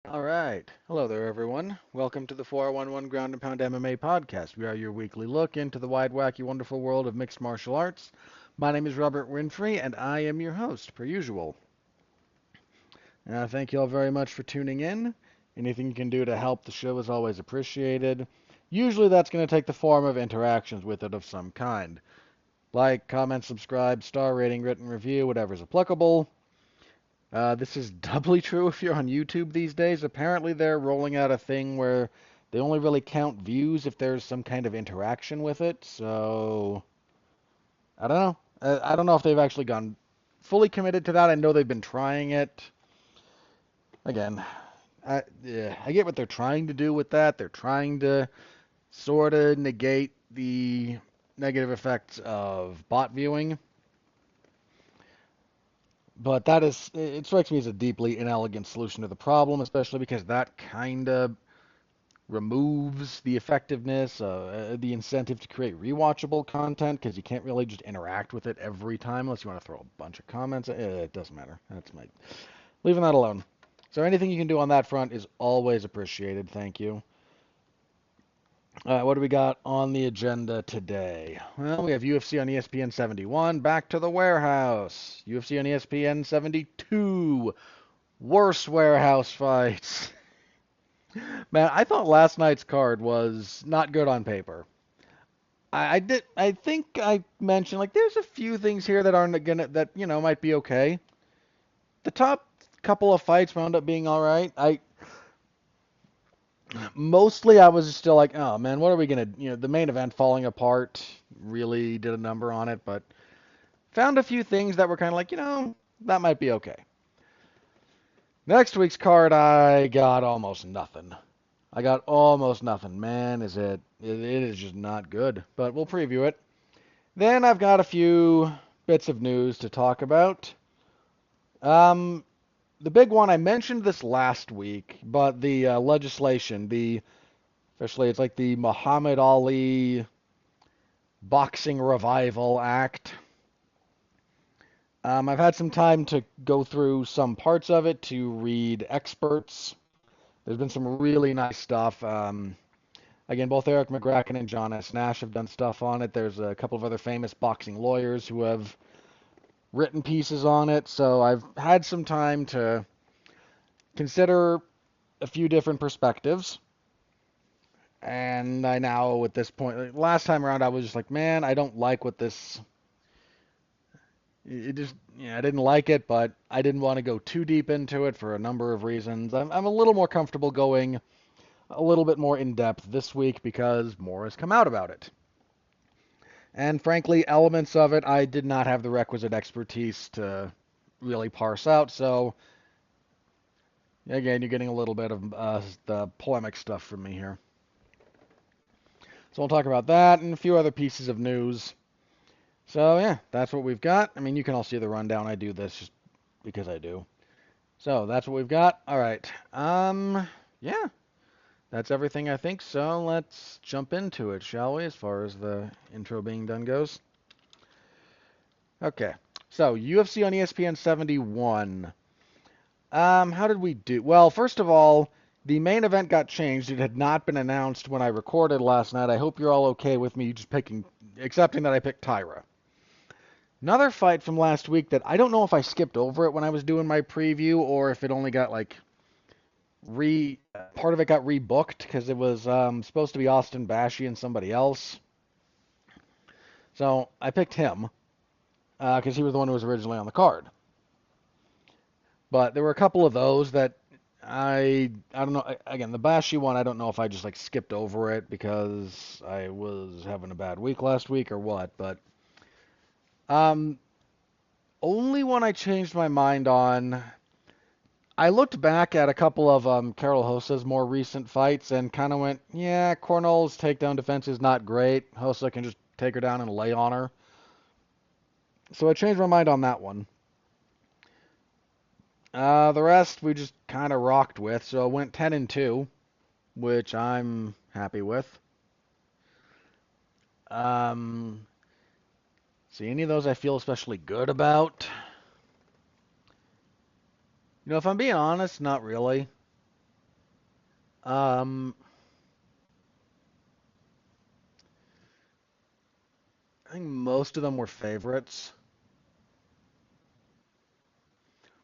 All right. Hello there, everyone. Welcome to the 411 Ground and Pound MMA podcast. We are your weekly look into the wide, wacky, wonderful world of mixed martial arts. My name is Robert Winfrey, and I am your host, per usual. Thank you all very much for tuning in. Anything you can do to help the show is always appreciated. Usually that's going to take the form of interactions with it of some kind. Like, comment, subscribe, star rating, written review, whatever's applicable. This is doubly true if you're on YouTube these days. Apparently, they're rolling out a thing where they only really count views if there's some kind of interaction with it. So, I don't know. I don't know if they've actually gone fully committed to that. I know they've been trying it. Again, yeah, I get what they're trying to do with that. They're trying to sort of negate the negative effects of bot viewing. But it strikes me as a deeply inelegant solution to the problem, especially because that kind of removes the effectiveness, the incentive to create rewatchable content, because you can't really just interact with it every time unless you want to throw a bunch of comments. It doesn't matter. Leaving that alone. So anything you can do on that front is always appreciated. Thank you. What do we got on the agenda today? Well, we have UFC on ESPN 71, Back to the Warehouse. UFC on ESPN 72, Worse Warehouse Fights. Man, I thought last night's card was not good on paper. I think I mentioned like there's a few things here that aren't gonna that might be okay. The top couple of fights wound up being all right. I mostly I was still like, oh man, what are we gonna the main event falling apart really did a number on it, but found a few things that were kind of like that might be okay. Next week's card I got almost nothing. I got almost nothing. Man, it is just not good. But we'll preview it. Then I've got a few bits of news to talk about. Um, the big one, I mentioned this last week, but the legislation, officially it's like the Muhammad Ali Boxing Revival Act. I've had some time to go through some parts of it to read experts. There's been some really nice stuff. Again, both Eric McGracken and John S. Nash have done stuff on it. There's a couple of other famous boxing lawyers who have written pieces on it. So I've had some time to consider a few different perspectives. And I now, at this point, last time around, I was just like, man, I don't like what this. It just, I didn't like it, but I didn't want to go too deep into it for a number of reasons. I'm a little more comfortable going a little bit more in depth this week because more has come out about it. And frankly, elements of it I did not have the requisite expertise to really parse out. So again, you're getting a little bit of the polemic stuff from me here. So we'll talk about that and a few other pieces of news. So yeah, that's what we've got. I mean, you can all see the rundown. I do this just because I do. So that's what we've got. All right. Yeah, that's everything I think. So let's jump into it, shall we? As far as the intro being done goes. Okay. So UFC on ESPN 71. How did we do? Well, first of all, the main event got changed. It had not been announced when I recorded last night. I hope you're all okay with me just accepting that I picked Taira. Another fight from last week that I don't know if I skipped over it when I was doing my preview or if it only got like part of it got rebooked because it was supposed to be Austin Bashi and somebody else. So I picked him because he was the one who was originally on the card. But there were a couple of those that I don't know. Again, the Bashi one, I don't know if I just like skipped over it because I was having a bad week last week or what. But um, only one I changed my mind on. I looked back at a couple of Carol Hosa's more recent fights and kind of went, yeah, Cornell's takedown defense is not great. Hosa can just take her down and lay on her. So I changed my mind on that one. The rest we just kind of rocked with, so I went 10-2, which I'm happy with. Um, See, any of those I feel especially good about? If I'm being honest, not really. Um, I think most of them were favorites,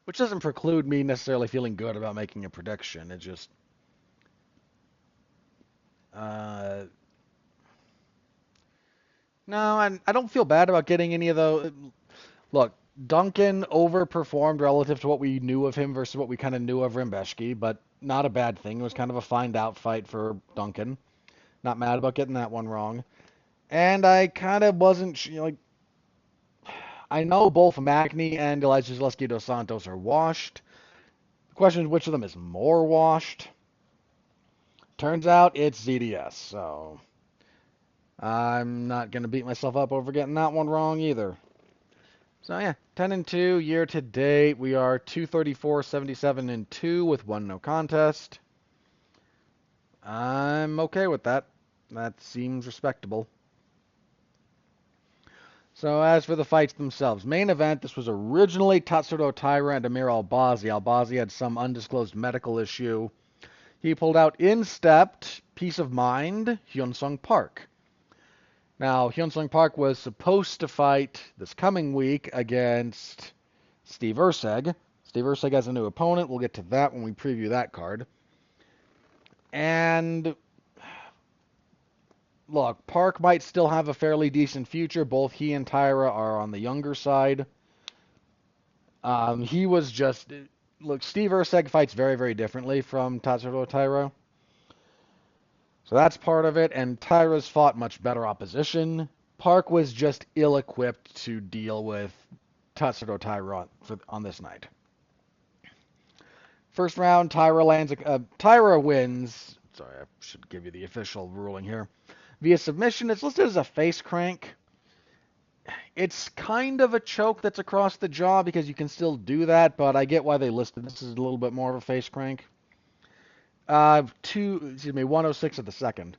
which doesn't preclude me necessarily feeling good about making a prediction. It just, uh, no, I don't feel bad about getting any of those. Look, Duncan overperformed relative to what we knew of him versus what we kind of knew of Rimbeshki, but not a bad thing. It was kind of a find out fight for Duncan. Not mad about getting that one wrong. And I kind of wasn't, like, I know both Magny and Elijah Zaleski dos Santos are washed. The question is which of them is more washed. Turns out it's ZDS, so I'm not going to beat myself up over getting that one wrong either. So yeah, 10-2 year to date. We are 234, 77-2 with one no contest. I'm okay with that. That seems respectable. So as for the fights themselves, main event, this was originally Tatsuro Taira and Amir Albazi. Albazi had some undisclosed medical issue. He pulled out in-stepped, Peace of Mind, Hyun-Sung Park. Now, Hyun-Sung Park was supposed to fight this coming week against Steve Erceg. Steve Erceg has a new opponent. We'll get to that when we preview that card. And look, Park might still have a fairly decent future. Both he and Taira are on the younger side. He was just... Look, Steve Erceg fights very, very differently from Tatsuro Taira. So that's part of it, and Taira's fought much better opposition. Park was just ill-equipped to deal with Tatsuro Taira on this night. First round, Taira wins. Sorry, I should give you the official ruling here. Via submission, it's listed as a face crank. It's kind of a choke that's across the jaw because you can still do that, but I get why they listed this as a little bit more of a face crank. 106 of the second.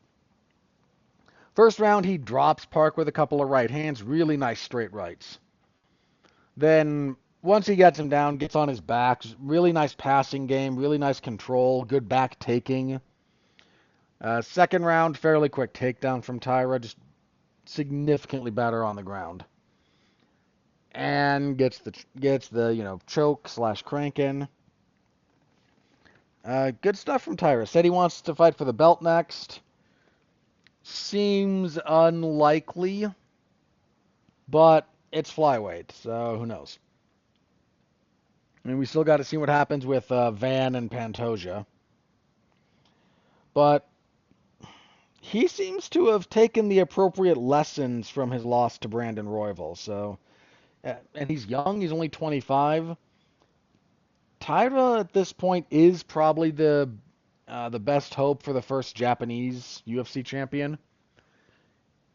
First round, he drops Park with a couple of right hands, really nice straight rights. Then once he gets him down, gets on his back, really nice passing game, really nice control, good back taking. Second round, fairly quick takedown from Taira, just significantly better on the ground. And gets the choke / crank in. Good stuff from Taira. Said he wants to fight for the belt next. Seems unlikely, but it's flyweight, so who knows? I mean, we still got to see what happens with Van and Pantoja. But he seems to have taken the appropriate lessons from his loss to Brandon Royval. So, and he's young. He's only 25. Taira at this point is probably the best hope for the first Japanese UFC champion.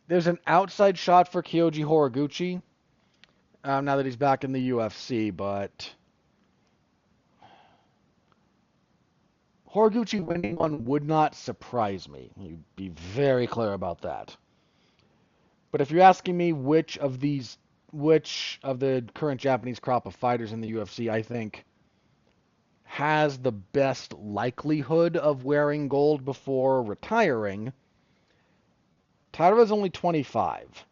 There's an outside shot for Kyoji Horiguchi now that he's back in the UFC, but Horiguchi winning one would not surprise me. You'd be very clear about that. But if you're asking me which of the current Japanese crop of fighters in the UFC I think has the best likelihood of wearing gold before retiring, Taira's only 25.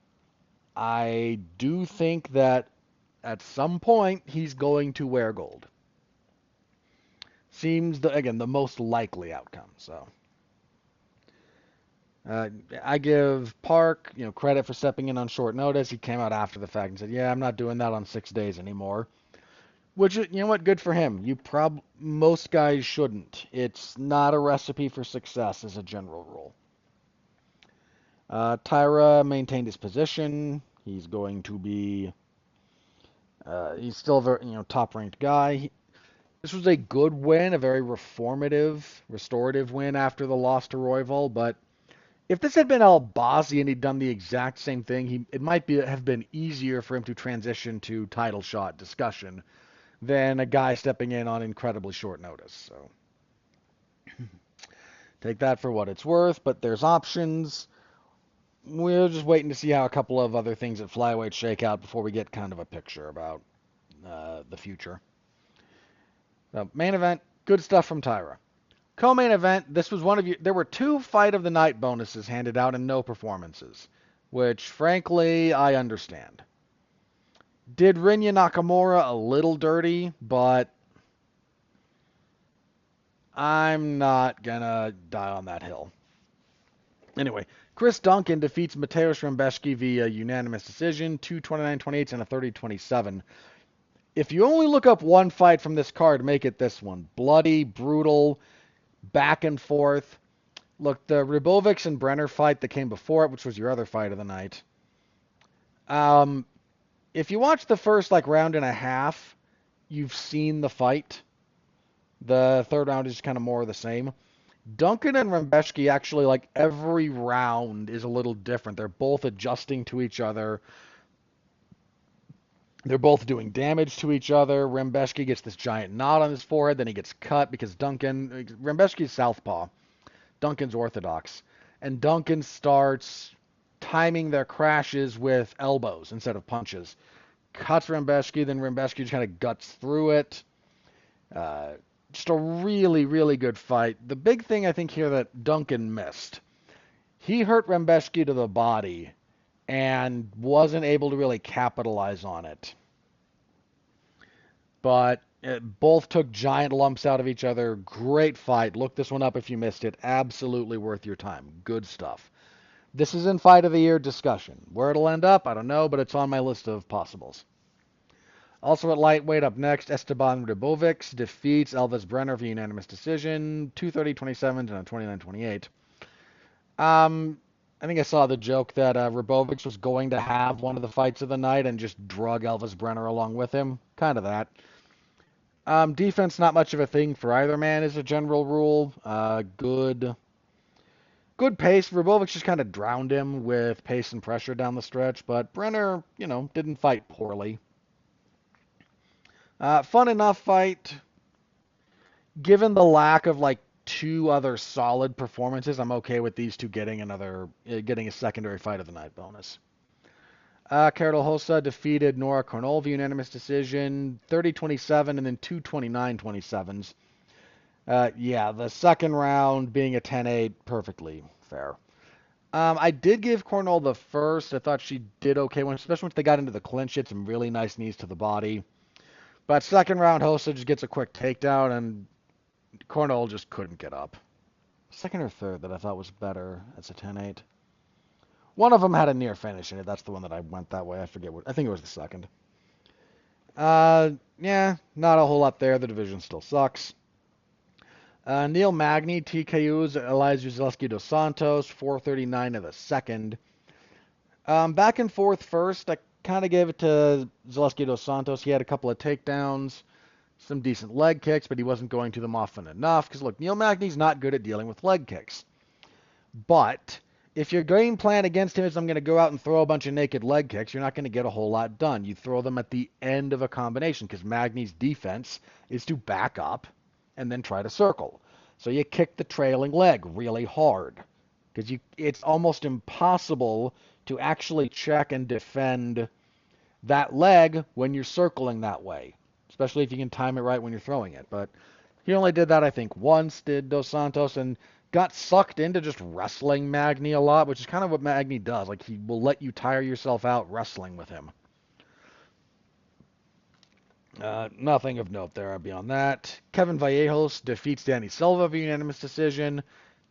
I do think that at some point he's going to wear gold. Seems, the most likely outcome. So I give Park, credit for stepping in on short notice. He came out after the fact and said, "Yeah, I'm not doing that on 6 days anymore." Which, you know what, good for him. Most guys shouldn't. It's not a recipe for success as a general rule. Taira maintained his position. He's going to be, he's still a very, top-ranked guy. This was a good win, a very restorative win after the loss to Royval, but if this had been Albazi and he'd done the exact same thing, it might have been easier for him to transition to title shot discussion than a guy stepping in on incredibly short notice. So take that for what it's worth, but there's options. We're just waiting to see how a couple of other things at flyweight shake out before we get kind of a picture about the future. So, main event, good stuff from Taira. Co-main event, this was one of you. There were two fight of the night bonuses handed out and no performances, which frankly I understand. Did Rinya Nakamura a little dirty, but I'm not gonna die on that hill. Anyway, Chris Duncan defeats Mateusz Rebecki via unanimous decision, 2:29:28 and a 30:27. If you only look up one fight from this card, make it this one. Bloody, brutal, back and forth. Look, the Rybovics and Brenner fight that came before it, which was your other fight of the night. Um, if you watch the first round and a half, you've seen the fight. The third round is just kind of more of the same. Duncan and Rebecki actually, every round is a little different. They're both adjusting to each other. They're both doing damage to each other. Rebecki gets this giant knot on his forehead, then he gets cut because Rebecki's southpaw. Duncan's orthodox. And Duncan starts timing their crashes with elbows instead of punches. Cuts Rebecki, then Rebecki just kind of guts through it. Just a really, really good fight. The big thing I think here that Duncan missed, he hurt Rebecki to the body and wasn't able to really capitalize on it. But both took giant lumps out of each other. Great fight. Look this one up if you missed it. Absolutely worth your time. Good stuff. This is in Fight of the Year discussion. Where it'll end up, I don't know, but it's on my list of possibles. Also at lightweight, up next, Esteban Rybovics defeats Elvis Brenner via unanimous decision, 2:30:27 and a 29:28. I think I saw the joke that Rybovics was going to have one of the fights of the night and just drug Elvis Brenner along with him. Kind of that. Defense, not much of a thing for either man as a general rule. Good pace. Rybovics just kind of drowned him with pace and pressure down the stretch, but Brenner, didn't fight poorly. Fun enough fight. Given the lack of two other solid performances, I'm okay with these two getting a secondary fight of the night bonus. Carol Hossa defeated Nora Cornol via unanimous decision, 30-27 and then 2:29:27s. Yeah, the second round being a 10-8, perfectly fair. I did give Cornol the first. I thought she did okay, especially once they got into the clinch. She had some really nice knees to the body. But second round, Hossa just gets a quick takedown, and Cornol just couldn't get up. Second or third that I thought was better as a 10-8. One of them had a near finish in it. That's the one that I went that way. I forget what. I think it was the second. Yeah, not a whole lot there. The division still sucks. Neil Magny TKO's Elijah Zaleski dos Santos, 4:39 of the second. Back and forth first. I kind of gave it to Zaleski dos Santos. He had a couple of takedowns, some decent leg kicks, but he wasn't going to them often enough. Because look, Neil Magny's not good at dealing with leg kicks. But if your game plan against him is I'm going to go out and throw a bunch of naked leg kicks, you're not going to get a whole lot done. You throw them at the end of a combination because Magny's defense is to back up and then try to circle. So you kick the trailing leg really hard because it's almost impossible to actually check and defend that leg when you're circling that way, especially if you can time it right when you're throwing it. But he only did that, I think, once, did Dos Santos, and got sucked into just wrestling Magny a lot, which is kind of what Magny does. He will let you tire yourself out wrestling with him. Nothing of note there beyond that. Kevin Vallejos defeats Danny Silva via unanimous decision,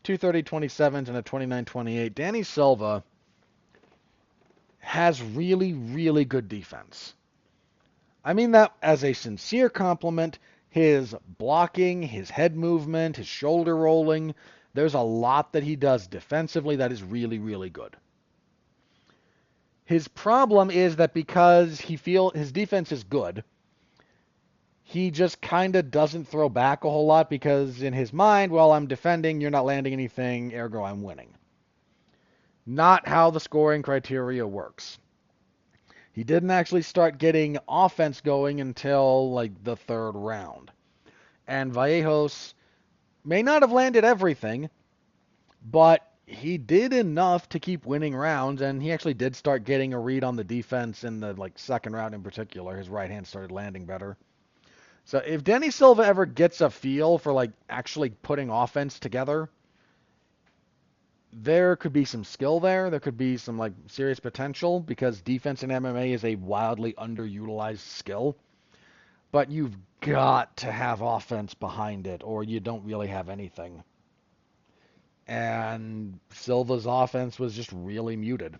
2:30:27 and a 29:28. Danny Silva has really, really good defense. I mean that as a sincere compliment. His blocking, his head movement, his shoulder rolling, there's a lot that he does defensively that is really, really good. His problem is that because his defense is good, he just kind of doesn't throw back a whole lot because in his mind, well, I'm defending, you're not landing anything, ergo I'm winning. Not how the scoring criteria works. He didn't actually start getting offense going until the third round. And Vallejos may not have landed everything, but he did enough to keep winning rounds, and he actually did start getting a read on the defense in the second round in particular. His right hand started landing better. So if Denny Silva ever gets a feel for like actually putting offense together, there could be some skill there. There could be some like serious potential because defense in MMA is a wildly underutilized skill. But you've got to have offense behind it, or you don't really have anything. And Silva's offense was just really muted.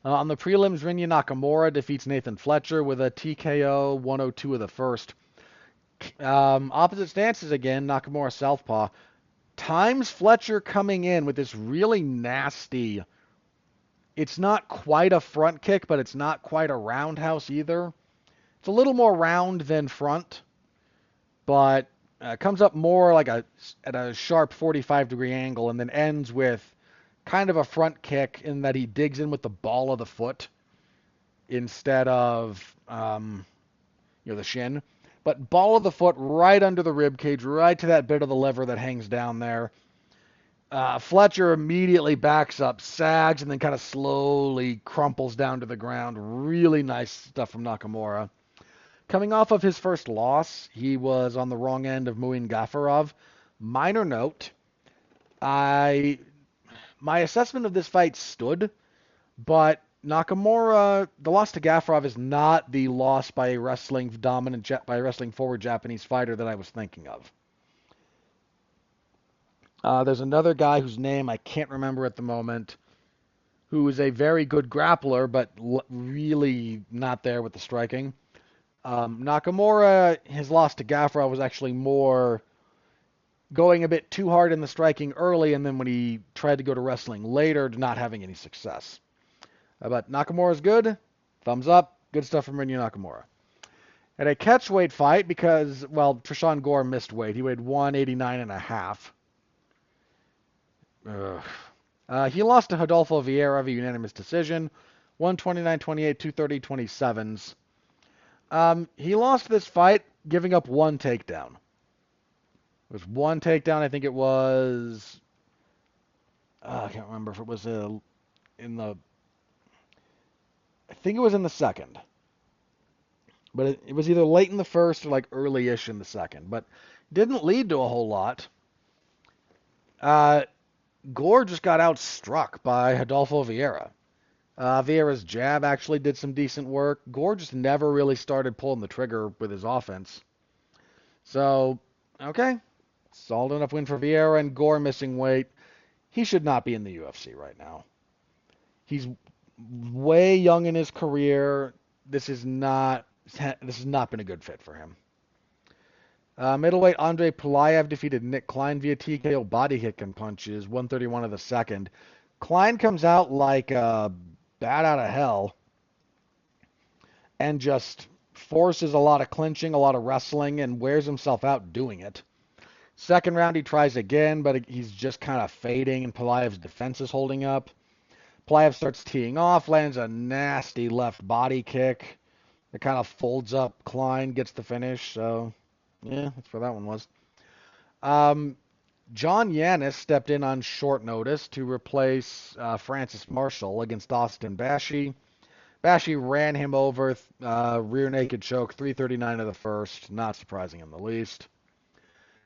On the prelims, Rinya Nakamura defeats Nathan Fletcher with a TKO 102 of the first. Opposite stances again, Nakamura southpaw. Times Fletcher coming in with this really nasty, it's not quite a front kick, but it's not quite a roundhouse either. It's a little more round than front, but comes up more like at a sharp 45-degree angle and then ends with kind of a front kick in that he digs in with the ball of the foot instead of the shin. But ball of the foot right under the rib cage, right to that bit of the liver that hangs down there. Fletcher immediately backs up, sags, and then kind of slowly crumples down to the ground. Really nice stuff from Nakamura. Coming off of his first loss, he was on the wrong end of Muin Gafarov. Minor note, my assessment of this fight stood, but Nakamura, the loss to Gafarov is not the loss by a wrestling forward Japanese fighter that I was thinking of. There's another guy whose name I can't remember at the moment, who is a very good grappler, but really not there with the striking. Nakamura, his loss to Gafarov was actually more going a bit too hard in the striking early, and then when he tried to go to wrestling later, not having any success. But Nakamura's good. Thumbs up. Good stuff from Rinya Nakamura. At a catchweight fight, because, well, Trishan Gore missed weight. He weighed 189 and a half. He lost to Rodolfo Vieira via unanimous decision. 129-28, 230-27s. He lost this fight giving up one takedown. It was one takedown. I think it was... I can't remember if it was in the... I think it was in the second. But it was either late in the first or like early-ish in the second. But didn't lead to a whole lot. Gore just got outstruck by Rodolfo Vieira. Vieira's jab actually did some decent work. Gore just never really started pulling the trigger with his offense. So, okay. Solid enough win for Vieira, and Gore missing weight. He should not be in the UFC right now. He's way young in his career. This has not been a good fit for him. Middleweight Andrei Pulayev defeated Nick Klein via TKO body kick and punches, 131 of the second. Klein comes out like bat out of hell and just forces a lot of clinching, a lot of wrestling, and wears himself out doing it. Second round he tries again, but he's just kind of fading, and Pulayev's defense is holding up. Pulayev starts teeing off, lands a nasty left body kick. It kind of folds up Klein, gets the finish, so... yeah, that's where that one was. John Yanis stepped in on short notice to replace Francis Marshall against Austin Bashi. Bashi ran him over, rear naked choke, 339 of the first. Not surprising in the least.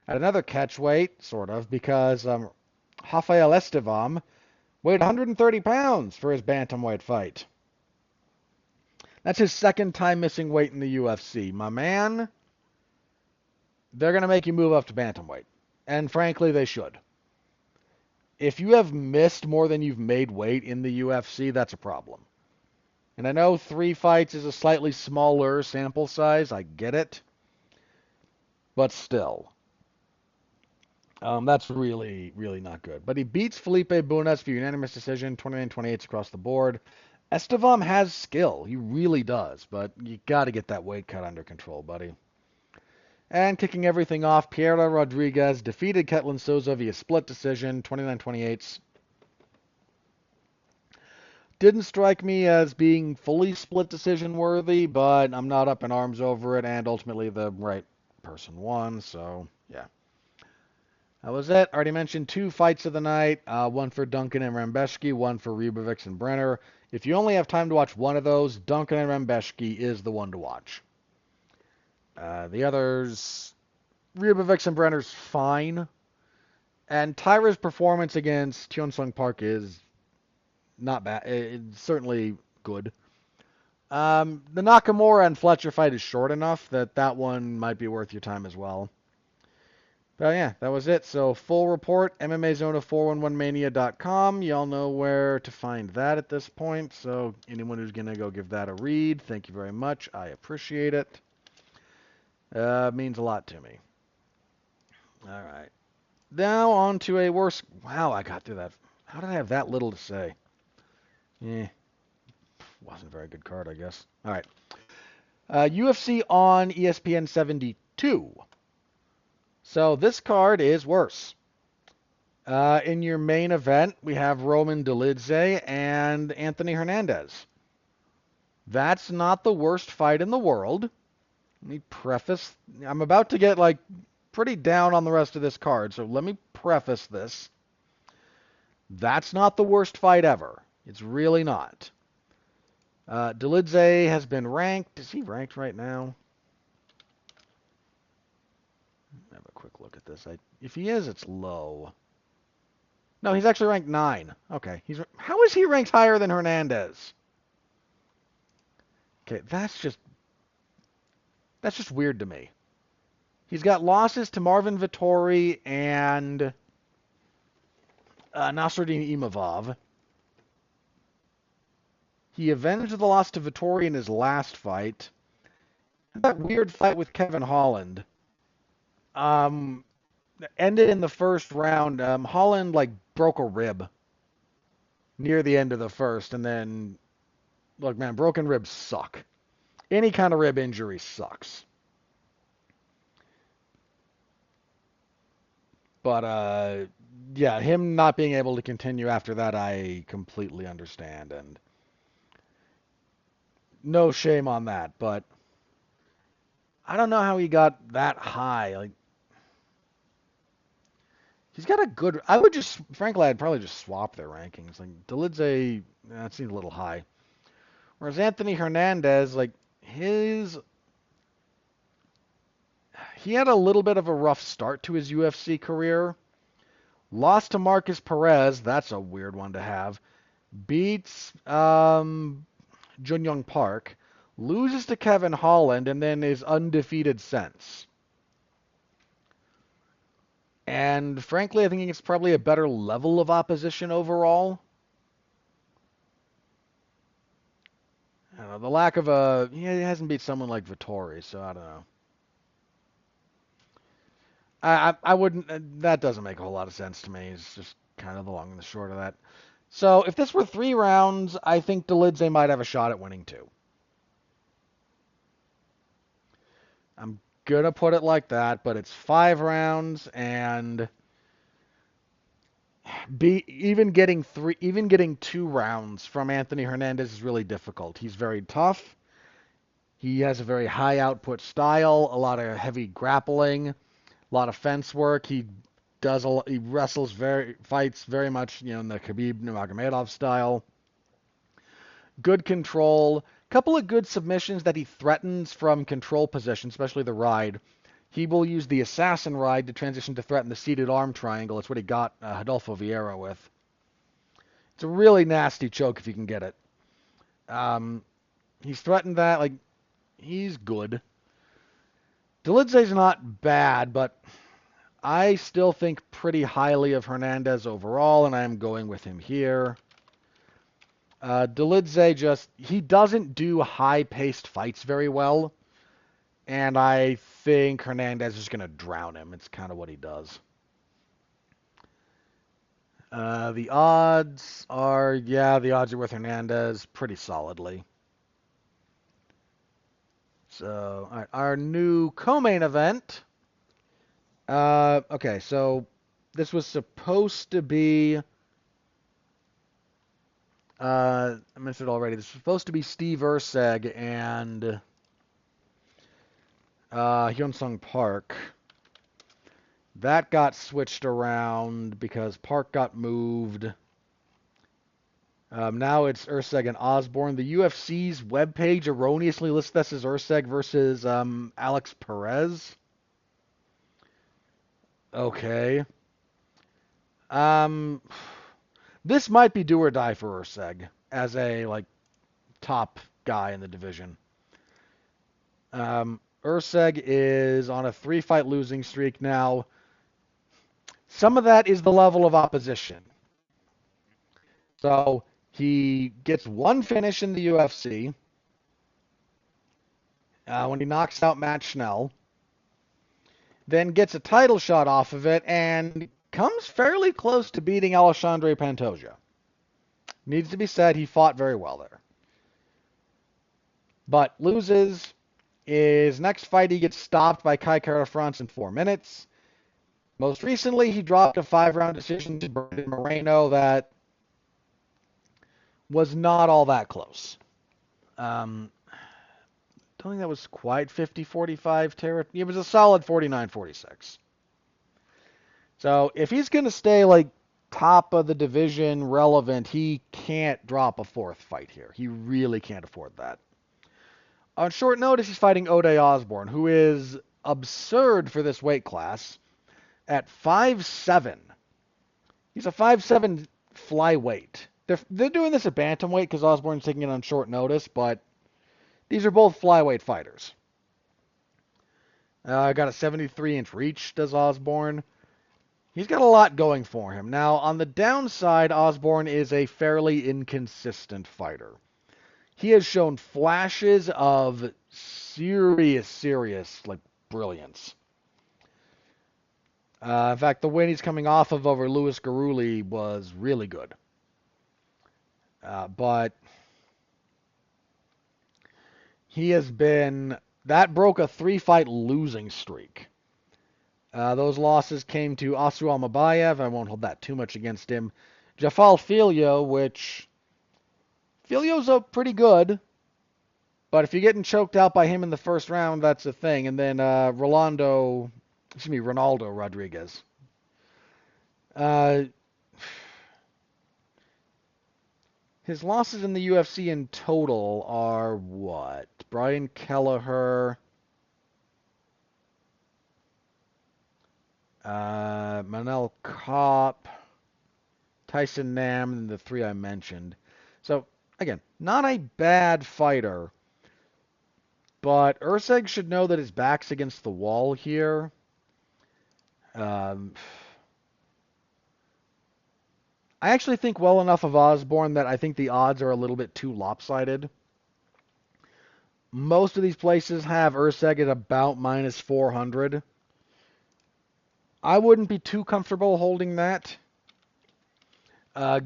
At another catchweight, sort of, because Rafael Estevam weighed 130 pounds for his bantamweight fight. That's his second time missing weight in the UFC. My man... they're going to make you move up to bantamweight. And frankly, they should. If you have missed more than you've made weight in the UFC, that's a problem. And I know 3 fights is a slightly smaller sample size. I get it. But still. That's really, really not good. But he beats Felipe Bunas for unanimous decision, 29-28 across the board. Estevam has skill. He really does. But you got to get that weight cut under control, buddy. And kicking everything off, Piera Rodriguez defeated Ketlin Souza via split decision, 29-28. Didn't strike me as being fully split decision worthy, but I'm not up in arms over it, and ultimately the right person won, so yeah. That was it. Already mentioned 2 fights of the night, one for Duncan and Rambeshki, one for Rybovics and Brenner. If you only have time to watch one of those, Duncan and Rambeshki is the one to watch. The others, Ryubovich and Brenner's fine. And Taira's performance against Hyun-Sung Park is not bad. It's certainly good. The Nakamura and Fletcher fight is short enough that that one might be worth your time as well. But yeah, that was it. So full report, MMAZona411mania.com. Y'all know where to find that at this point. So anyone who's going to go give that a read, thank you very much. I appreciate it. Means a lot to me. All right. Now on to a worse. Wow, I got through that. How did I have that little to say? Eh, wasn't a very good card, I guess. All right. UFC on ESPN 72. So this card is worse. In your main event, we have Roman Dolidze and Anthony Hernandez. That's not the worst fight in the world. Let me preface. I'm about to get like pretty down on the rest of this card, so let me preface this. That's not the worst fight ever. It's really not. Dolidze has been ranked. Is he ranked right now? Have a quick look at this. If he is, it's low. No, he's actually ranked 9. Okay. How is he ranked higher than Hernandez? Okay, that's just weird to me. He's got losses to Marvin Vettori and Nasruddin Imavov. He avenged the loss to Vettori in his last fight. That weird fight with Kevin Holland. Ended in the first round. Holland broke a rib near the end of the first, and then look, man, broken ribs suck. Any kind of rib injury sucks. But yeah, him not being able to continue after that, I completely understand, and no shame on that. But I don't know how he got that high. He's got a good. I would just, frankly, I'd probably just swap their rankings. Dolidze, that seems a little high. Whereas Anthony Hernandez, he had a little bit of a rough start to his UFC career. Lost to Marcus Perez. That's a weird one to have. Beats Jun Young Park. Loses to Kevin Holland, and then is undefeated since. And frankly, I think it's probably a better level of opposition overall. I don't know, the lack of he hasn't beat someone like Vettori, so I don't know. I wouldn't. That doesn't make a whole lot of sense to me. It's just kind of the long and the short of that. So if this were 3 rounds, I think Dolidze might have a shot at winning 2. I'm gonna put it like that, but it's 5 rounds, and even getting 2 rounds from Anthony Hernandez is really difficult. He's very tough. He has a very high output style, a lot of heavy grappling, a lot of fence work. He fights very much, in the Khabib Nurmagomedov style. Good control, couple of good submissions that he threatens from control position, especially the ride. He will use the assassin ride to transition to threaten the seated arm triangle. It's what he got Adolfo Vieira with. It's a really nasty choke if you can get it. He's threatened that. He's good. Dolidze's not bad, but I still think pretty highly of Hernandez overall, and I'm going with him here. Dolidze he doesn't do high-paced fights very well, and I think Hernandez is going to drown him. It's kind of what he does. The odds are with Hernandez pretty solidly. So, all right, our new co-main event. Okay, so this was supposed to be. I mentioned it already. This was supposed to be Steve Erceg and Hyun-Sung Park. That got switched around because Park got moved. Now it's Urseg and Osborne. The UFC's webpage erroneously lists this as Urseg versus Alex Perez. Okay. Um, this might be do or die for Urseg as a top guy in the division. Urseg is on a 3-fight losing streak now. Some of that is the level of opposition. So he gets one finish in the UFC when he knocks out Matt Schnell, then gets a title shot off of it, and comes fairly close to beating Alexandre Pantoja. Needs to be said, he fought very well there. But loses. His next fight, he gets stopped by Kai Kara-France in 4 minutes. Most recently, he dropped a 5-round decision to Brandon Moreno that was not all that close. Don't think that was quite 50-45 territory. It was a solid 49-46. So if he's going to stay top of the division relevant, he can't drop a 4th fight here. He really can't afford that. On short notice, he's fighting Buday Osborne, who is absurd for this weight class at 5'7". He's a 5'7" flyweight. They're doing this at bantamweight because Osborne's taking it on short notice, but these are both flyweight fighters. Got a 73-inch reach, does Osborne. He's got a lot going for him. Now, on the downside, Osborne is a fairly inconsistent fighter. He has shown flashes of serious brilliance. In fact, the win he's coming off of over Louis Garuli was really good. But he has been... That broke a 3-fight losing streak. Those losses came to Asu Almabayev. I won't hold that too much against him. Jafal Filho, which... Filio's pretty good. But if you're getting choked out by him in the first round, that's a thing. And then Ronaldo Rodriguez. His losses in the UFC in total are what? Brian Kelleher, Manel Kopp, Tyson Nam, and the 3 I mentioned. So, again, not a bad fighter. But Urseg should know that his back's against the wall here. I actually think well enough of Osborne that I think the odds are a little bit too lopsided. Most of these places have Urseg at about minus 400. I wouldn't be too comfortable holding that,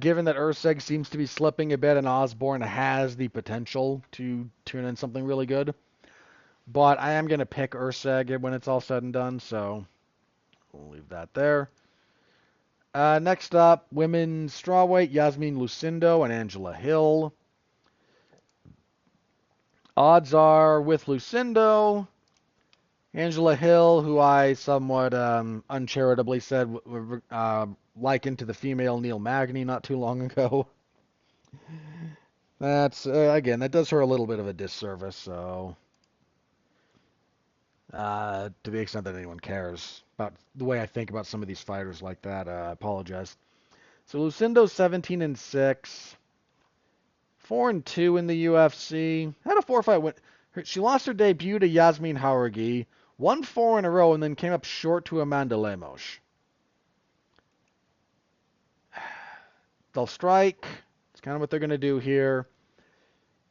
given that Urseg seems to be slipping a bit and Osborne has the potential to turn in something really good. But I am going to pick Urseg when it's all said and done, so we'll leave that there. Next up, women's strawweight, Yasmin Lucindo and Angela Hill. Odds are with Lucindo. Angela Hill, who I somewhat uncharitably said likened to the female Neil Magny not too long ago. That's, again, that does her a little bit of a disservice, so... to the extent that anyone cares about the way I think about some of these fighters like that, I apologize. So Lucindo's 17-6, 4-2 in the UFC. Had a 4-fight win. She lost her debut to Yasmin Jauregui, won 4 in a row, and then came up short to Amanda Lemos. They'll strike. It's kind of what they're going to do here.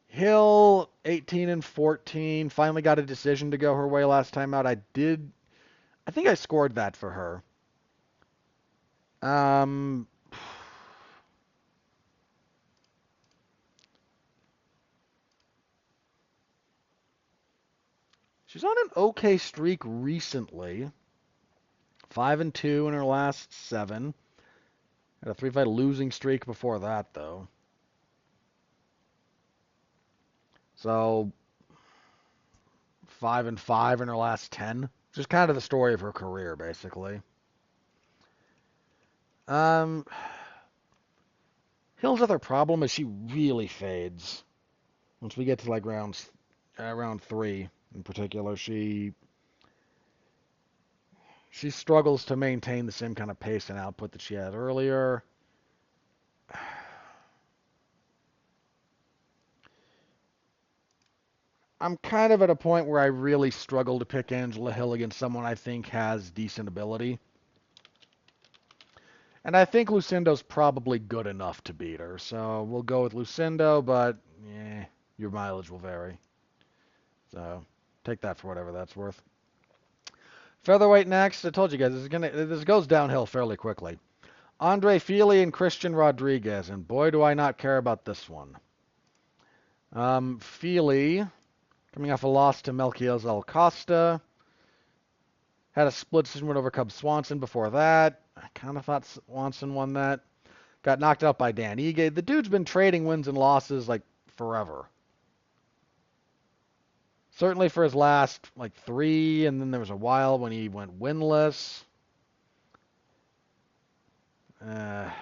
Hill, 18-14, finally got a decision to go her way last time out. I think I scored that for her. She's on an okay streak recently. 5-2 in her last 7. Had a 3-fight losing streak before that, though. So 5-5 in her last 10. Just kind of the story of her career, basically. Hill's other problem is she really fades. Once we get to like round 3 in particular, she struggles to maintain the same kind of pace and output that she had earlier. I'm kind of at a point where I really struggle to pick Angela Hill against someone I think has decent ability. And I think Lucindo's probably good enough to beat her. So we'll go with Lucindo, but your mileage will vary. So take that for whatever that's worth. Featherweight next. I told you guys this goes downhill fairly quickly. Andre Fili and Christian Rodriguez, and boy do I not care about this one. Fili, coming off a loss to Melquiades Costa, had a split decision win over Cub Swanson before that. I kind of thought Swanson won that. Got knocked out by Dan Ige. The dude's been trading wins and losses like forever. Certainly for his last like 3, and then there was a while when he went winless. I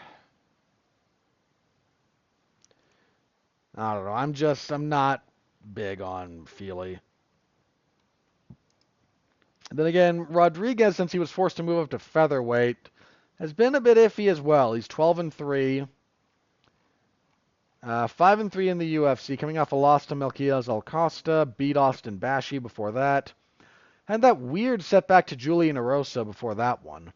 don't know. I'm not big on Fili. And then again, Rodriguez, since he was forced to move up to featherweight, has been a bit iffy as well. He's 12-3, 5-3 in the UFC, coming off a loss to Melquiades Costa, beat Austin Bashi before that. Had that weird setback to Julian Erosa before that one.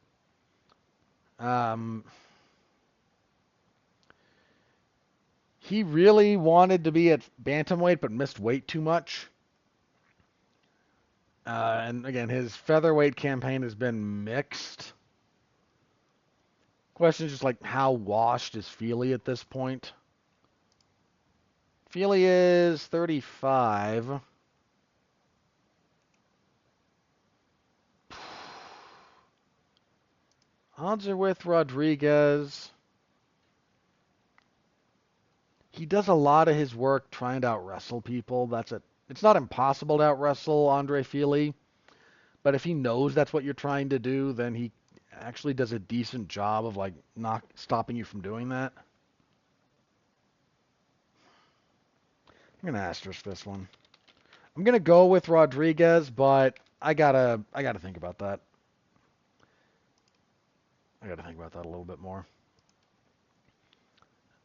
He really wanted to be at bantamweight, but missed weight too much. And again, his featherweight campaign has been mixed. Question is just like, how washed is Fili at this point? Fili is 35. Odds are with Rodriguez. He does a lot of his work trying to out-wrestle people. It's not impossible to out-wrestle Andre Fili, but if he knows that's what you're trying to do, then he actually does a decent job of like not stopping you from doing that. I'm gonna asterisk this one. I'm gonna go with Rodriguez, but I gotta think about that. I gotta think about that a little bit more.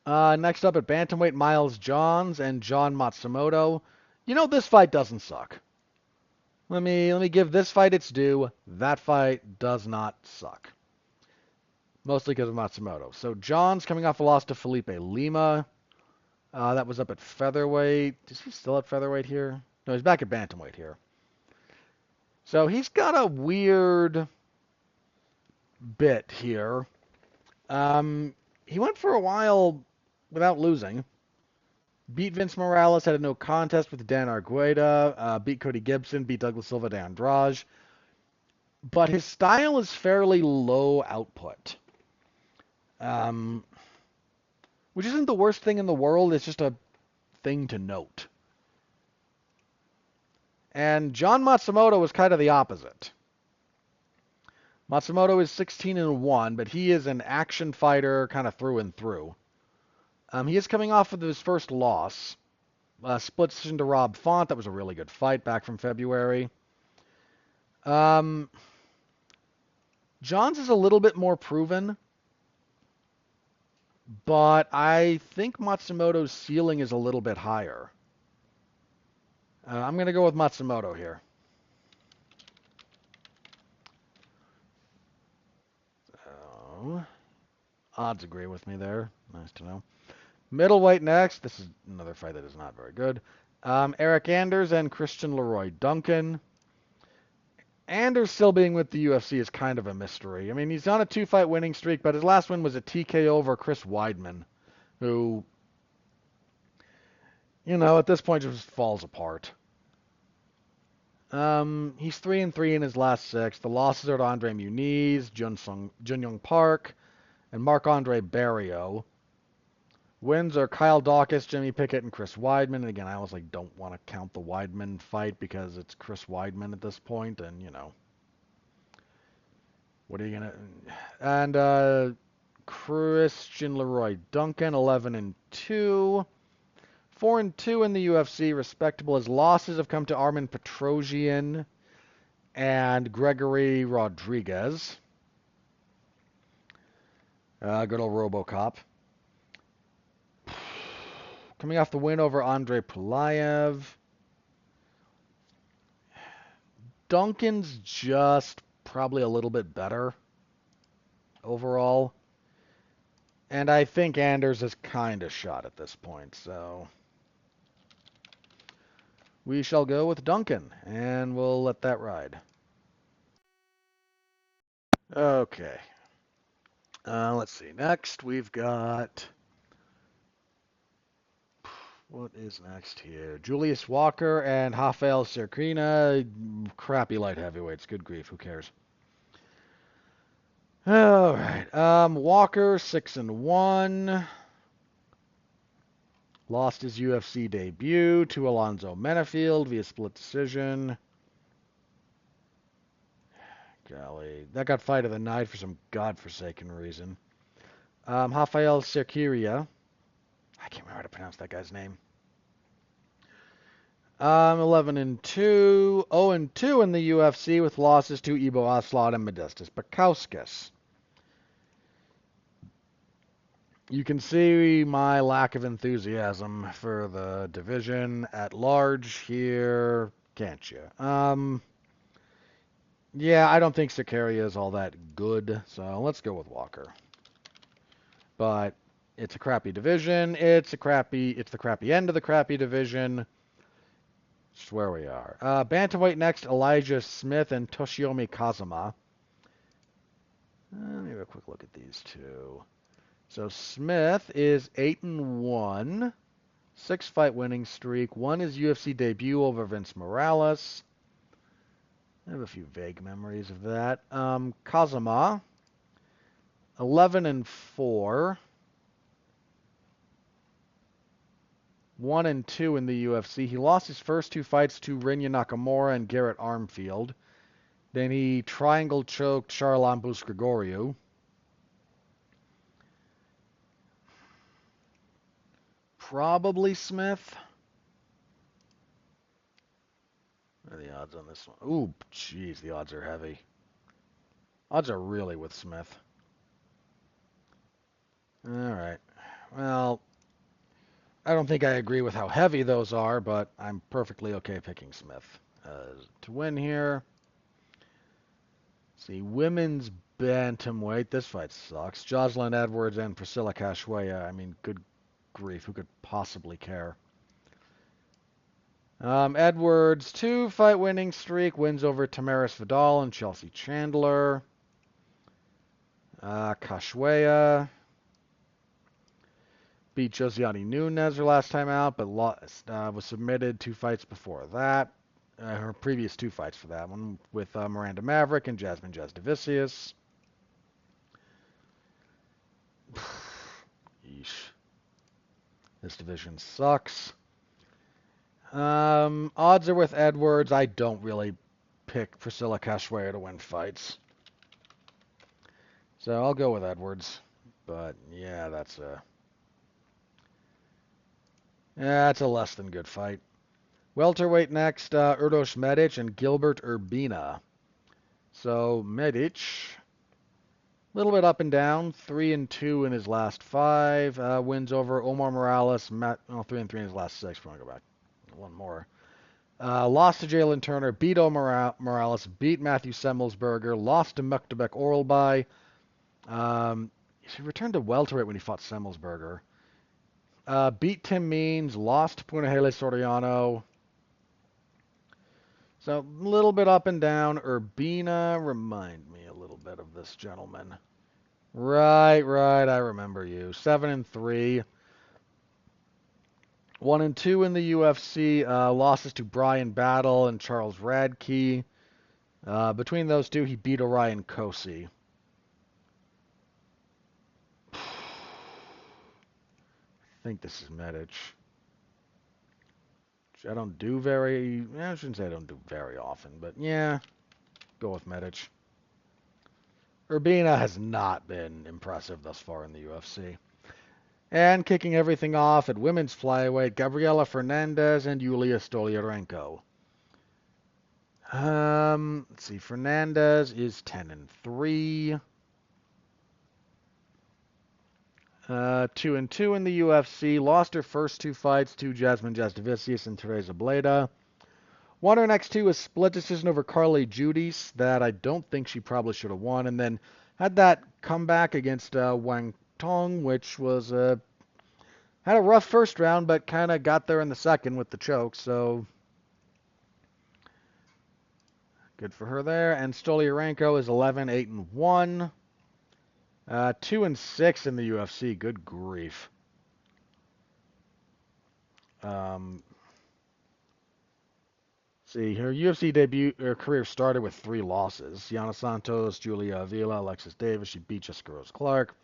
Next up at bantamweight, Miles Johns and John Matsumoto. You know, this fight doesn't suck. Let me give this fight its due. That fight does not suck. Mostly because of Matsumoto. So Johns coming off a loss to Felipe Lima. That was up at featherweight. Is he still at featherweight here? No, he's back at bantamweight here. So he's got a weird bit here. He went for a while without losing. Beat Vince Morales, had a no contest with Dan Argueta, beat Cody Gibson, beat Douglas Silva de Andrade. But his style is fairly low output. Which isn't the worst thing in the world, it's just a thing to note. And John Matsumoto was kind of the opposite. Matsumoto is 16-1, but he is an action fighter kind of through and through. He is coming off of his first loss. Split decision to Rob Font. That was a really good fight back from February. Johns is a little bit more proven, but I think Matsumoto's ceiling is a little bit higher. I'm going to go with Matsumoto here. Odds agree with me there. Nice to know. Middleweight next. This is another fight that is not very good. Eric Anders and Christian Leroy Duncan. Anders still being with the UFC is kind of a mystery. I mean, he's on a 2-fight winning streak, but his last win was a TKO over Chris Weidman, who, at this point just falls apart. He's 3-3 in his last 6. The losses are to Andre Muniz, Jun-Young Park, and Marc-Andre Barrio. Wins are Kyle Dawkins, Jimmy Pickett, and Chris Weidman. And again, I always don't want to count the Weidman fight because it's Chris Weidman at this point, and what are you gonna? And Christian Leroy Duncan, 11-2. 4-2 in the UFC, respectable. His losses have come to Armin Petrosian and Gregory Rodriguez. Good old RoboCop. Coming off the win over Andrei Pulayev. Duncan's just probably a little bit better overall. And I think Anders is kind of shot at this point, so we shall go with Duncan, and we'll let that ride. Okay. Let's see. Next, we've got... What is next here? Julius Walker and Rafael Cerquina. Crappy light heavyweights. Good grief. Who cares? All right. Walker, 6-1. Lost his UFC debut to Alonzo Menafield via split decision. Golly. That got fight of the night for some godforsaken reason. Rafael Cerquina. I can't remember how to pronounce that guy's name. 11-2, 0-2 in the UFC with losses to Ibo Aslan and Modestas Bukauskas. You can see my lack of enthusiasm for the division at large here, can't you? Yeah, I don't think Sakaria is all that good, so let's go with Walker. But it's a crappy division. It's the crappy end of the crappy division. Just where we are. Bantamweight next, Elijah Smith and Toshiomi Kazama. Let me have a quick look at these two. So Smith is 8-1, 6-fight winning streak. Won his UFC debut over Vince Morales. I have a few vague memories of that. Kazama, 11-4. 1-2 in the UFC. He lost his first two fights to Rinya Nakamura and Garrett Armfield. Then he triangle choked Charalambos Grigoriou. Probably Smith. What are the odds on this one? Ooh, jeez, the odds are heavy. Odds are really with Smith. All right. Well, I don't think I agree with how heavy those are, but I'm perfectly okay picking Smith to win here. See, women's bantamweight. This fight sucks. Jocelyn Edwards and Priscilla Cachoeira. I mean, good grief. Who could possibly care? Edwards, 2-fight winning streak. Wins over Tamaris Vidal and Chelsea Chandler. Cachoeira beat Josiane Nunes her last time out, but was submitted 2 fights before that. Her previous 2 fights for that one with Miranda Maverick and Jasmine Jasdavicius. Yeesh. This division sucks. Odds are with Edwards. I don't really pick Priscilla Cachoeira to win fights. So I'll go with Edwards. But yeah, that's a less than good fight. Welterweight next, Erdos Medic and Gilbert Urbina. So Medic, a little bit up and down, 3-2 in his last 5. Wins over Omar Morales, 3-3 in his last 6. We're going to go back one more. Lost to Jalen Turner, beat Omar Morales, beat Matthew Semmelsberger, lost to Muktabek Oralbai. He returned to welterweight when he fought Semmelsberger. Beat Tim Means, lost to Punahele Soriano. So a little bit up and down. Urbina, remind me a little bit of this gentleman. Right, I remember you. 7-3. 1-2 in the UFC. Losses to Brian Battle and Charles Radke. Between those two, he beat Orion Kosi. I think this is Medic. I shouldn't say I don't do very often, but yeah, go with Medic. Urbina has not been impressive thus far in the UFC. And kicking everything off at women's flyweight, Gabriela Fernandez and Yulia Stoliarenko. Let's see. Fernandez is 10-3. 2-2 in the UFC. Lost her first two fights to Jasmine Jasdavicius and Teresa Bleda. Won her next two, a split decision over Carly Judice that I don't think she probably should have won. And then had that comeback against Wang Tong, which was had a rough first round, but kind of got there in the second with the choke. So good for her there. And Stoliarenko is 11-8-1. 2-6 in the UFC. Good grief. See, her UFC debut, her career started with 3 losses. Yana Santos, Julia Avila, Alexis Davis. She beat Jessica Rose Clark.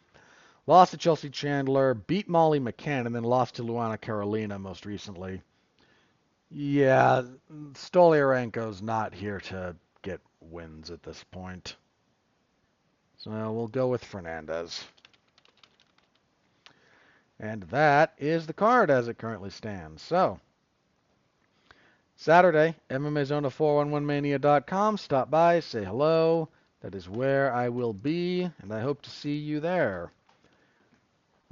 Lost to Chelsea Chandler, beat Molly McCann, and then lost to Luana Carolina most recently. Yeah, Stoliarenko's not here to get wins at this point. So we'll go with Fernandez. And that is the card as it currently stands. So, Saturday, MMAZona411mania.com. Stop by, say hello. That is where I will be, and I hope to see you there.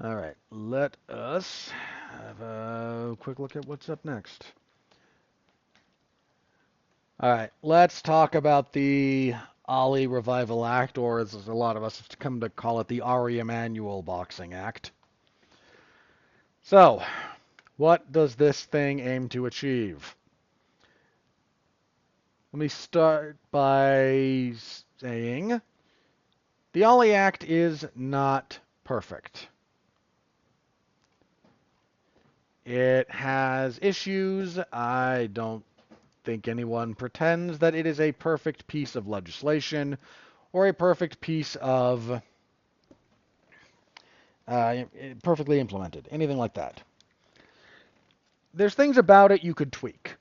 All right, let us have a quick look at what's up next. All right, let's talk about the Ari Revival Act, or as a lot of us have come to call it, the Ari Emanuel Boxing Act. So, what does this thing aim to achieve? Let me start by saying the Ari Act is not perfect. It has issues. I don't think anyone pretends that it is a perfect piece of legislation or a perfect piece of perfectly implemented, anything like that. There's things about it you could tweak.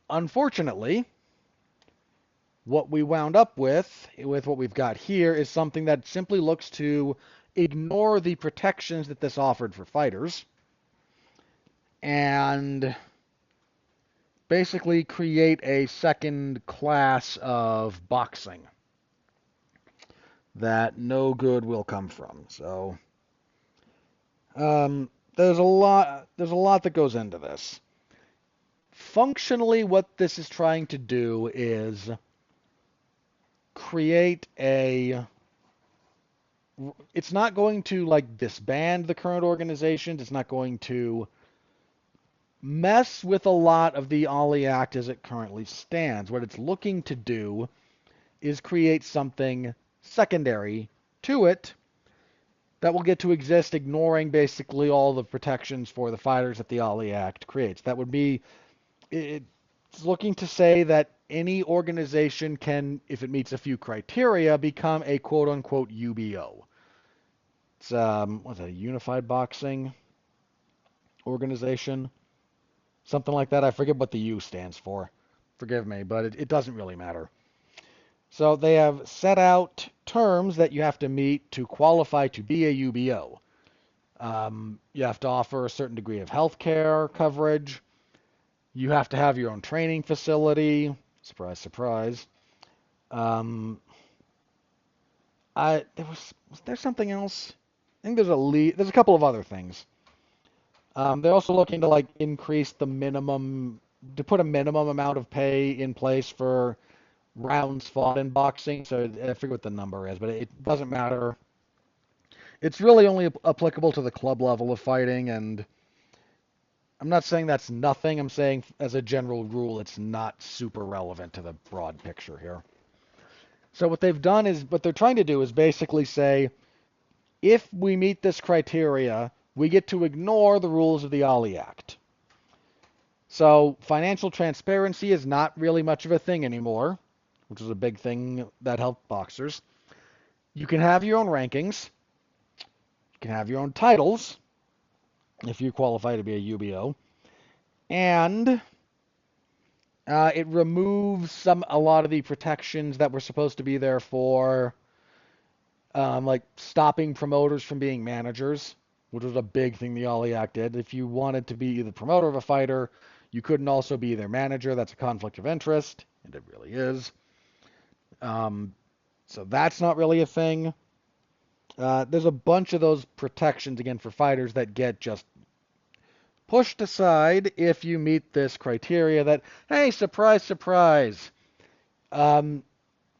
Unfortunately, what we wound up with what we've got here, is something that simply looks to ignore the protections that this offered for fighters and basically create a second class of boxing that no good will come from. So there's a lot that goes into this. Functionally, what this is trying to do is create a... It's not going to like disband the current organizations. It's not going to mess with a lot of the Ari Act as it currently stands. What it's looking to do is create something secondary to it that will get to exist, ignoring basically all the protections for the fighters that the Ari Act creates. That would be, it's looking to say that any organization can, if it meets a few criteria, become a quote-unquote UBO. It's, what's that, a Unified Boxing Organization? Something like that. I forget what the U stands for. Forgive me, but it doesn't really matter. So they have set out terms that you have to meet to qualify to be a UBO. You have to offer a certain degree of health care coverage. You have to have your own training facility. Surprise, surprise. Was there something else? I think there's a couple of other things. They're also looking to like increase the minimum, to put a minimum amount of pay in place for rounds fought in boxing. So I forget what the number is, but it doesn't matter. It's really only applicable to the club level of fighting, and I'm not saying that's nothing. I'm saying as a general rule, it's not super relevant to the broad picture here. So what they're trying to do is basically say, if we meet this criteria, we get to ignore the rules of the Ari Act. So financial transparency is not really much of a thing anymore, which is a big thing that helped boxers. You can have your own rankings. You can have your own titles if you qualify to be a UBO. And It removes a lot of the protections that were supposed to be there for, like stopping promoters from being managers, which was a big thing the Ollie Act did. If you wanted to be the promoter of a fighter, you couldn't also be their manager. That's a conflict of interest, and it really is. Um, so that's not really a thing. There's a bunch of those protections again for fighters that get just pushed aside if you meet this criteria that, hey, surprise, surprise, um,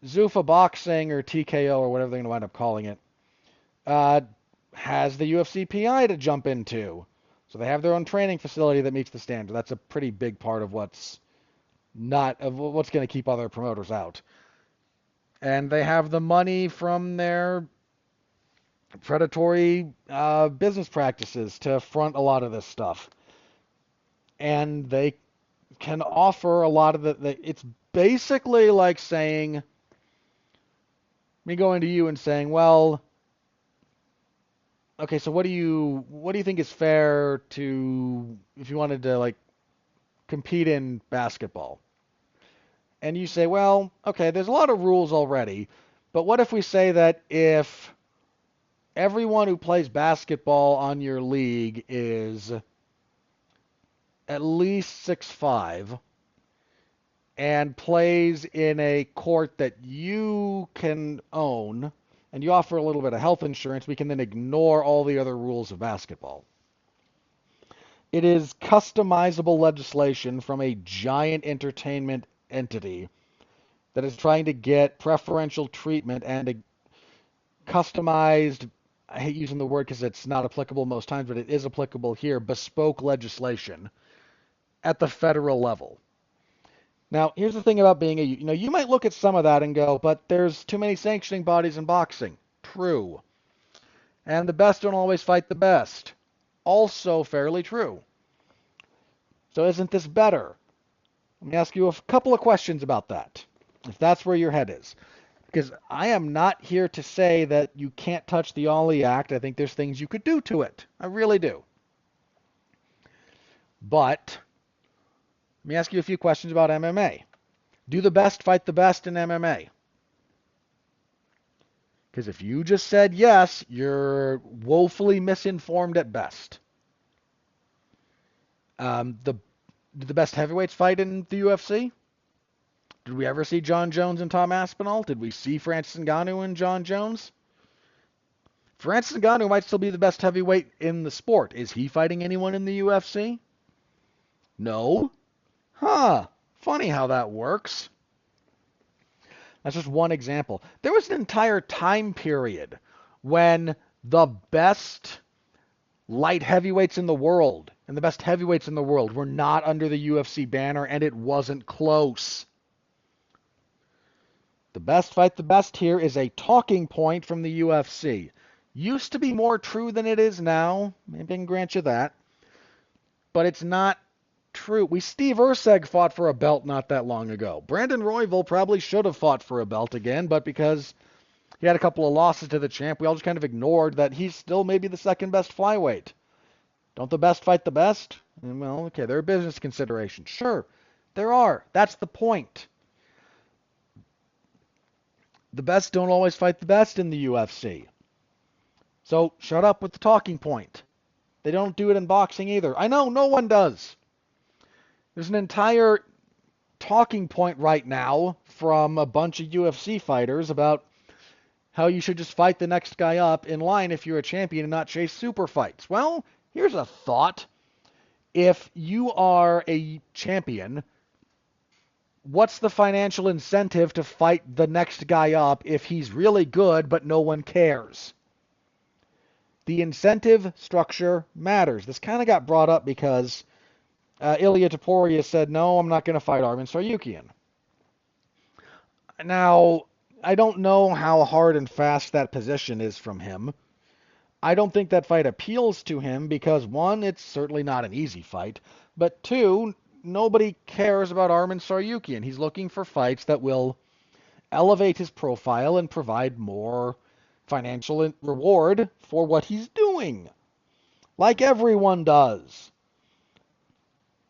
Zuffa Boxing or TKO or whatever they're going to wind up calling it, uh, has the UFC PI to jump into. So they have their own training facility that meets the standard. That's a pretty big part of what's going to keep other promoters out. And they have the money from their predatory business practices to front a lot of this stuff. And they can offer a lot of it's basically like saying, me going to you and saying, well, okay, so what do you think is fair to, if you wanted to like compete in basketball? And you say, well, okay, there's a lot of rules already, but what if we say that if everyone who plays basketball on your league is at least 6'5" and plays in a court that you can own, and you offer a little bit of health insurance, we can then ignore all the other rules of basketball. It is customizable legislation from a giant entertainment entity that is trying to get preferential treatment and a customized, I hate using the word because it's not applicable most times, but it is applicable here, bespoke legislation at the federal level. Now, here's the thing about being you might look at some of that and go, but there's too many sanctioning bodies in boxing. True. And the best don't always fight the best. Also fairly true. So isn't this better? Let me ask you a couple of questions about that, if that's where your head is. Because I am not here to say that you can't touch the Ollie Act. I think there's things you could do to it. I really do. But let me ask you a few questions about MMA. Do the best fight the best in MMA? Because if you just said yes, you're woefully misinformed at best. Did the best heavyweights fight in the UFC? Did we ever see John Jones and Tom Aspinall? Did we see Francis Ngannou and John Jones? Francis Ngannou might still be the best heavyweight in the sport. Is he fighting anyone in the UFC? No. Huh. Funny how that works. That's just one example. There was an entire time period when the best light heavyweights in the world and the best heavyweights in the world were not under the UFC banner, and it wasn't close. The best fight the best here is a talking point from the UFC. Used to be more true than it is now. Maybe I can grant you that. But it's not true. Steve Erceg fought for a belt not that long ago. Brandon Royval probably should have fought for a belt again, but because he had a couple of losses to the champ, we all just kind of ignored that he's still maybe the second best flyweight. Don't the best fight the best? Well, okay, there are business considerations. Sure, there are. That's the point. The best don't always fight the best in the UFC. So shut up with the talking point. They don't do it in boxing either. I know, no one does. There's an entire talking point right now from a bunch of UFC fighters about how you should just fight the next guy up in line if you're a champion and not chase super fights. Well, here's a thought. If you are a champion, what's the financial incentive to fight the next guy up if he's really good but no one cares? The incentive structure matters. This kind of got brought up because Ilya Topuria said, no, I'm not going to fight Arman Tsarukyan. Now, I don't know how hard and fast that position is from him. I don't think that fight appeals to him because, one, it's certainly not an easy fight, but two, nobody cares about Arman Tsarukyan. He's looking for fights that will elevate his profile and provide more financial reward for what he's doing, like everyone does.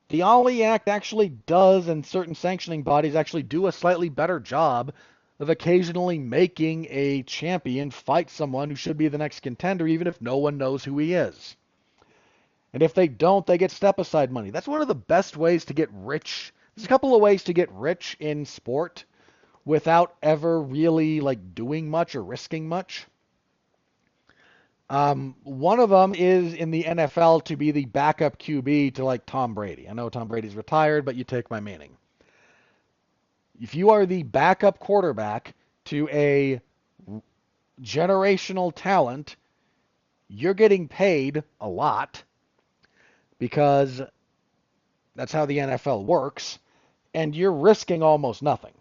The Ali Act actually does, and certain sanctioning bodies actually do a slightly better job of occasionally making a champion fight someone who should be the next contender, even if no one knows who he is. And if they don't, they get step-aside money. That's one of the best ways to get rich. There's a couple of ways to get rich in sport without ever really doing much or risking much. One of them is in the NFL to be the backup QB to Tom Brady. I know Tom Brady's retired, but you take my meaning. If you are the backup quarterback to a generational talent, you're getting paid a lot because that's how the NFL works, and you're risking almost nothing.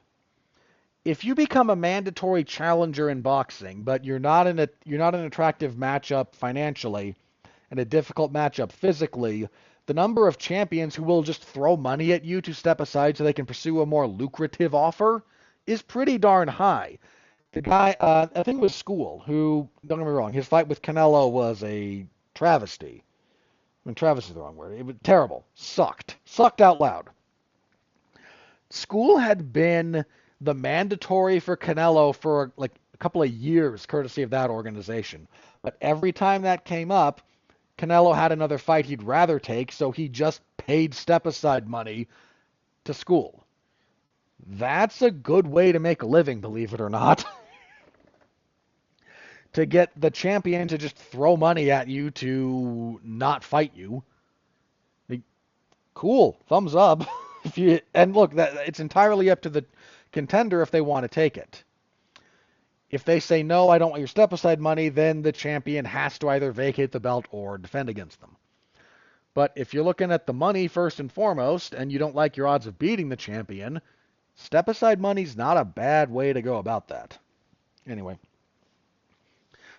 If you become a mandatory challenger in boxing, but you're not an attractive matchup financially and a difficult matchup physically, the number of champions who will just throw money at you to step aside so they can pursue a more lucrative offer is pretty darn high. The guy, I think it was School, who, don't get me wrong, his fight with Canelo was a travesty. I mean, travesty is the wrong word. It was terrible. Sucked. Sucked out loud. School had been the mandatory for Canelo for a couple of years, courtesy of that organization. But every time that came up, Canelo had another fight he'd rather take, so he just paid step-aside money to School. That's a good way to make a living, believe it or not. To get the champion to just throw money at you to not fight you. Cool, thumbs up. And look, it's entirely up to the contender if they want to take it. If they say, no, I don't want your step-aside money, then the champion has to either vacate the belt or defend against them. But if you're looking at the money first and foremost, and you don't like your odds of beating the champion, step-aside money's not a bad way to go about that. Anyway.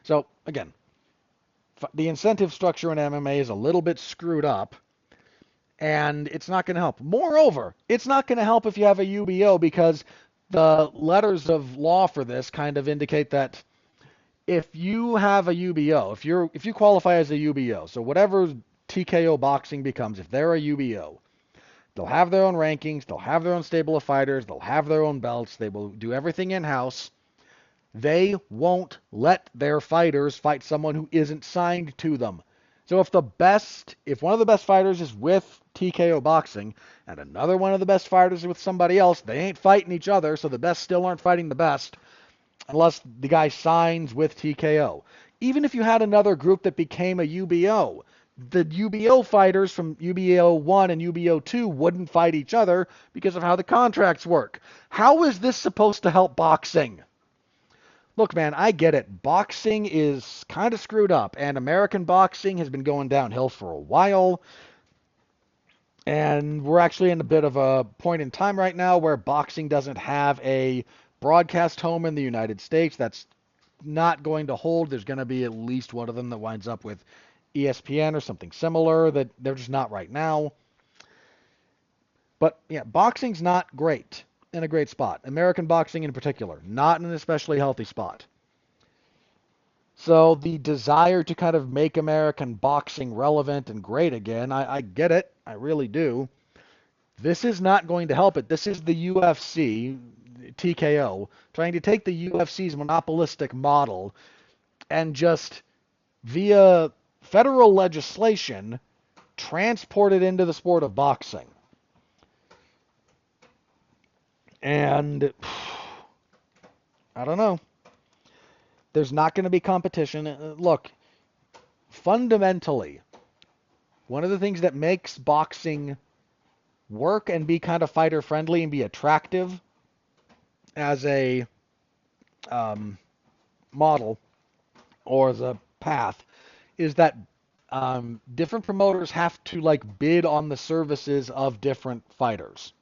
So, again, the incentive structure in MMA is a little bit screwed up, and it's not going to help. Moreover, it's not going to help if you have a UBO, because the letters of law for this kind of indicate that if you have a UBO, if you qualify as a UBO, so whatever TKO boxing becomes, if they're a UBO, they'll have their own rankings, they'll have their own stable of fighters, they'll have their own belts, they will do everything in-house. They won't let their fighters fight someone who isn't signed to them. So if one of the best fighters is with TKO boxing and another one of the best fighters is with somebody else, they ain't fighting each other, so the best still aren't fighting the best unless the guy signs with TKO. Even if you had another group that became a UBO, the UBO fighters from UBO 1 and UBO 2 wouldn't fight each other because of how the contracts work. How is this supposed to help boxing? Look, man, I get it. Boxing is kind of screwed up, and American boxing has been going downhill for a while. And we're actually in a bit of a point in time right now where boxing doesn't have a broadcast home in the United States. That's not going to hold. There's going to be at least one of them that winds up with ESPN or something similar. That they're just not right now. But yeah, boxing's not great. In a great spot. American boxing in particular, not in an especially healthy spot. So the desire to kind of make American boxing relevant and great again, I get it. I really do. This is not going to help it. This is the UFC, TKO, trying to take the UFC's monopolistic model and just via federal legislation transport it into the sport of boxing. And I don't know. There's not going to be competition. Look, fundamentally, one of the things that makes boxing work and be kind of fighter friendly and be attractive as a model or as a path is that different promoters have to bid on the services of different fighters.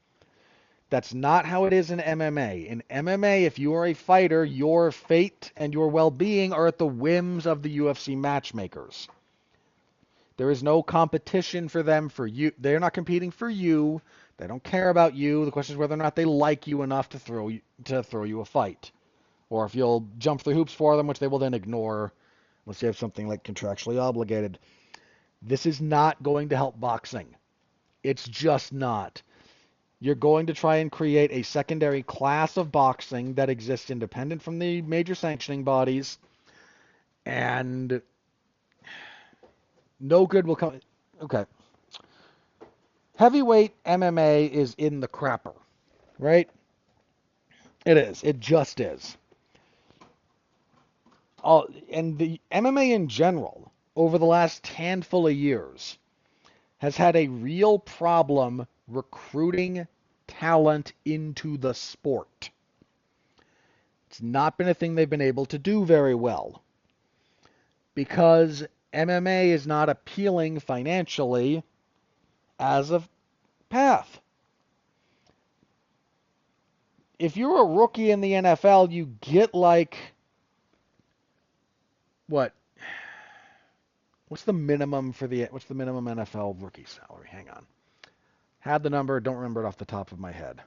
That's not how it is in MMA. In MMA, if you are a fighter, your fate and your well-being are at the whims of the UFC matchmakers. There is no competition for them, for you. They're not competing for you. They don't care about you. The question is whether or not they like you enough to throw you a fight. Or if you'll jump through hoops for them, which they will then ignore unless you have something contractually obligated. This is not going to help boxing. It's just not. You're going to try and create a secondary class of boxing that exists independent from the major sanctioning bodies, and no good will come. Okay. Heavyweight MMA is in the crapper, right? It is. It just is. And the MMA in general, over the last handful of years, has had a real problem recruiting talent into the sport. It's not been a thing they've been able to do very well because MMA is not appealing financially as a path. If you're a rookie in the NFL, you get like what? What's the minimum NFL rookie salary? Hang on. Had the number, don't remember it off the top of my head.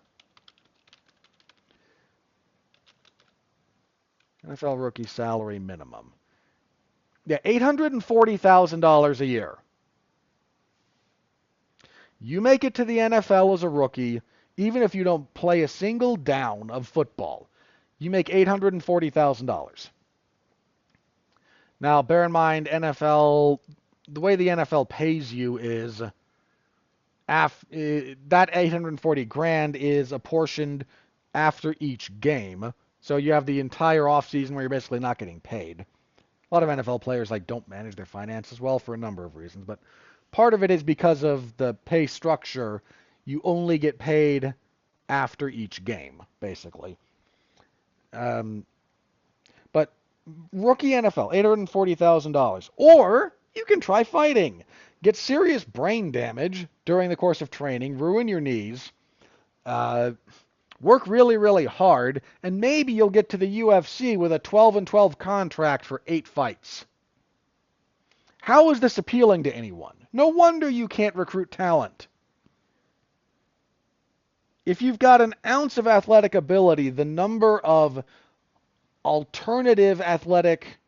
NFL rookie salary minimum. Yeah, $840,000 a year. You make it to the NFL as a rookie, even if you don't play a single down of football, you make $840,000. Now, bear in mind, the way the NFL pays you is that 840 grand is apportioned after each game. So you have the entire offseason where you're basically not getting paid. A lot of NFL players don't manage their finances well for a number of reasons, but part of it is because of the pay structure. You only get paid after each game, basically. But rookie NFL, $840,000. Or you can try fighting. Get serious brain damage during the course of training, ruin your knees, work really, really hard, and maybe you'll get to the UFC with a 12-12 contract for 8 fights. How is this appealing to anyone? No wonder you can't recruit talent. If you've got an ounce of athletic ability, the number of alternative athletic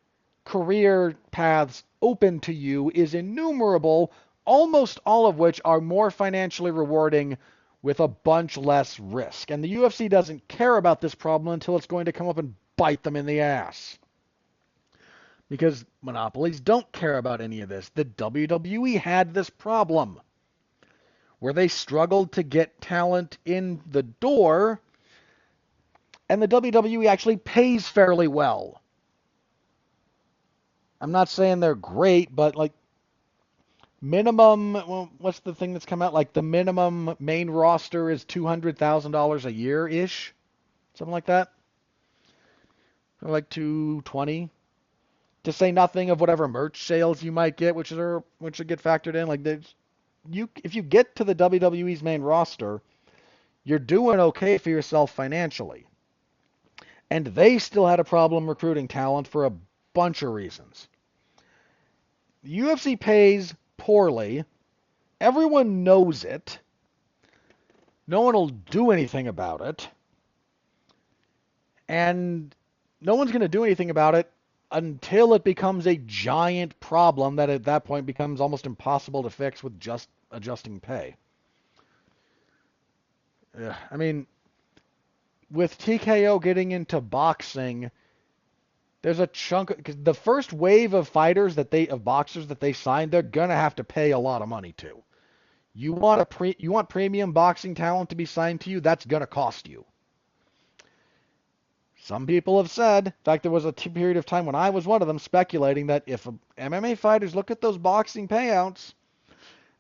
career paths open to you is innumerable, almost all of which are more financially rewarding with a bunch less risk. And the UFC doesn't care about this problem until it's going to come up and bite them in the ass. Because monopolies don't care about any of this. The WWE had this problem where they struggled to get talent in the door, and the WWE actually pays fairly well. I'm not saying they're great, but minimum, well, what's the thing that's come out? The minimum main roster is $200,000 a year-ish, something like that. Or $220. To say nothing of whatever merch sales you might get, which would get factored in. If you get to the WWE's main roster, you're doing okay for yourself financially. And they still had a problem recruiting talent for a bunch of reasons. The UFC pays poorly. Everyone knows it. No one will do anything about it. And no one's going to do anything about it until it becomes a giant problem that at that point becomes almost impossible to fix with just adjusting pay. I mean, with TKO getting into boxing, there's a chunk because the first wave of boxers that they signed, they're gonna have to pay a lot of money to. You want premium boxing talent to be signed to you, that's gonna cost you. Some people have said, in fact, there was a period of time when I was one of them, speculating that if MMA fighters look at those boxing payouts,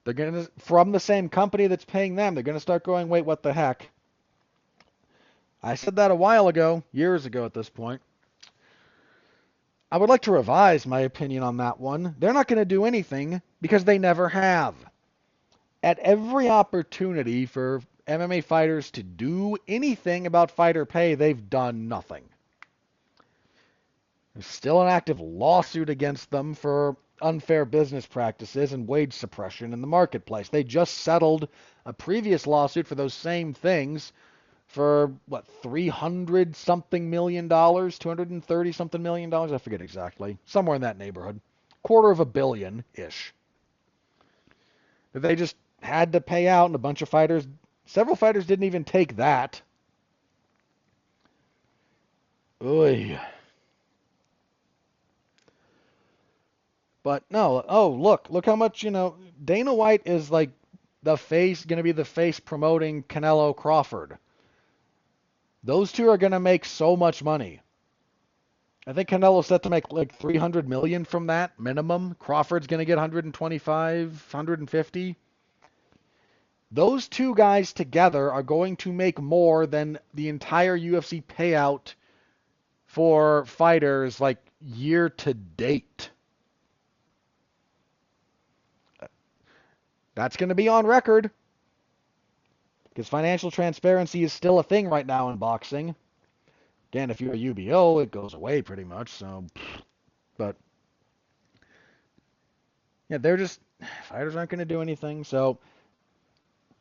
they're gonna, from the same company that's paying them, they're gonna start going, wait, what the heck? I said that a while ago, years ago at this point. I would like to revise my opinion on that one. They're not going to do anything because they never have. At every opportunity for MMA fighters to do anything about fighter pay, they've done nothing. There's still an active lawsuit against them for unfair business practices and wage suppression in the marketplace. They just settled a previous lawsuit for those same things for, $300-something million, $230-something million? I forget exactly. Somewhere in that neighborhood. $250 million-ish. They just had to pay out, and a bunch of fighters, several fighters didn't even take that. Oy. But no, oh, look how much, Dana White is like going to be the face promoting Canelo Crawford. Those two are going to make so much money. I think Canelo's set to make like 300 million from that minimum. Crawford's going to get 125, 150. Those two guys together are going to make more than the entire UFC payout for fighters like year to date. That's going to be on record because financial transparency is still a thing right now in boxing. Again, if you're a UBO, it goes away pretty much. So, but yeah, fighters aren't going to do anything. So,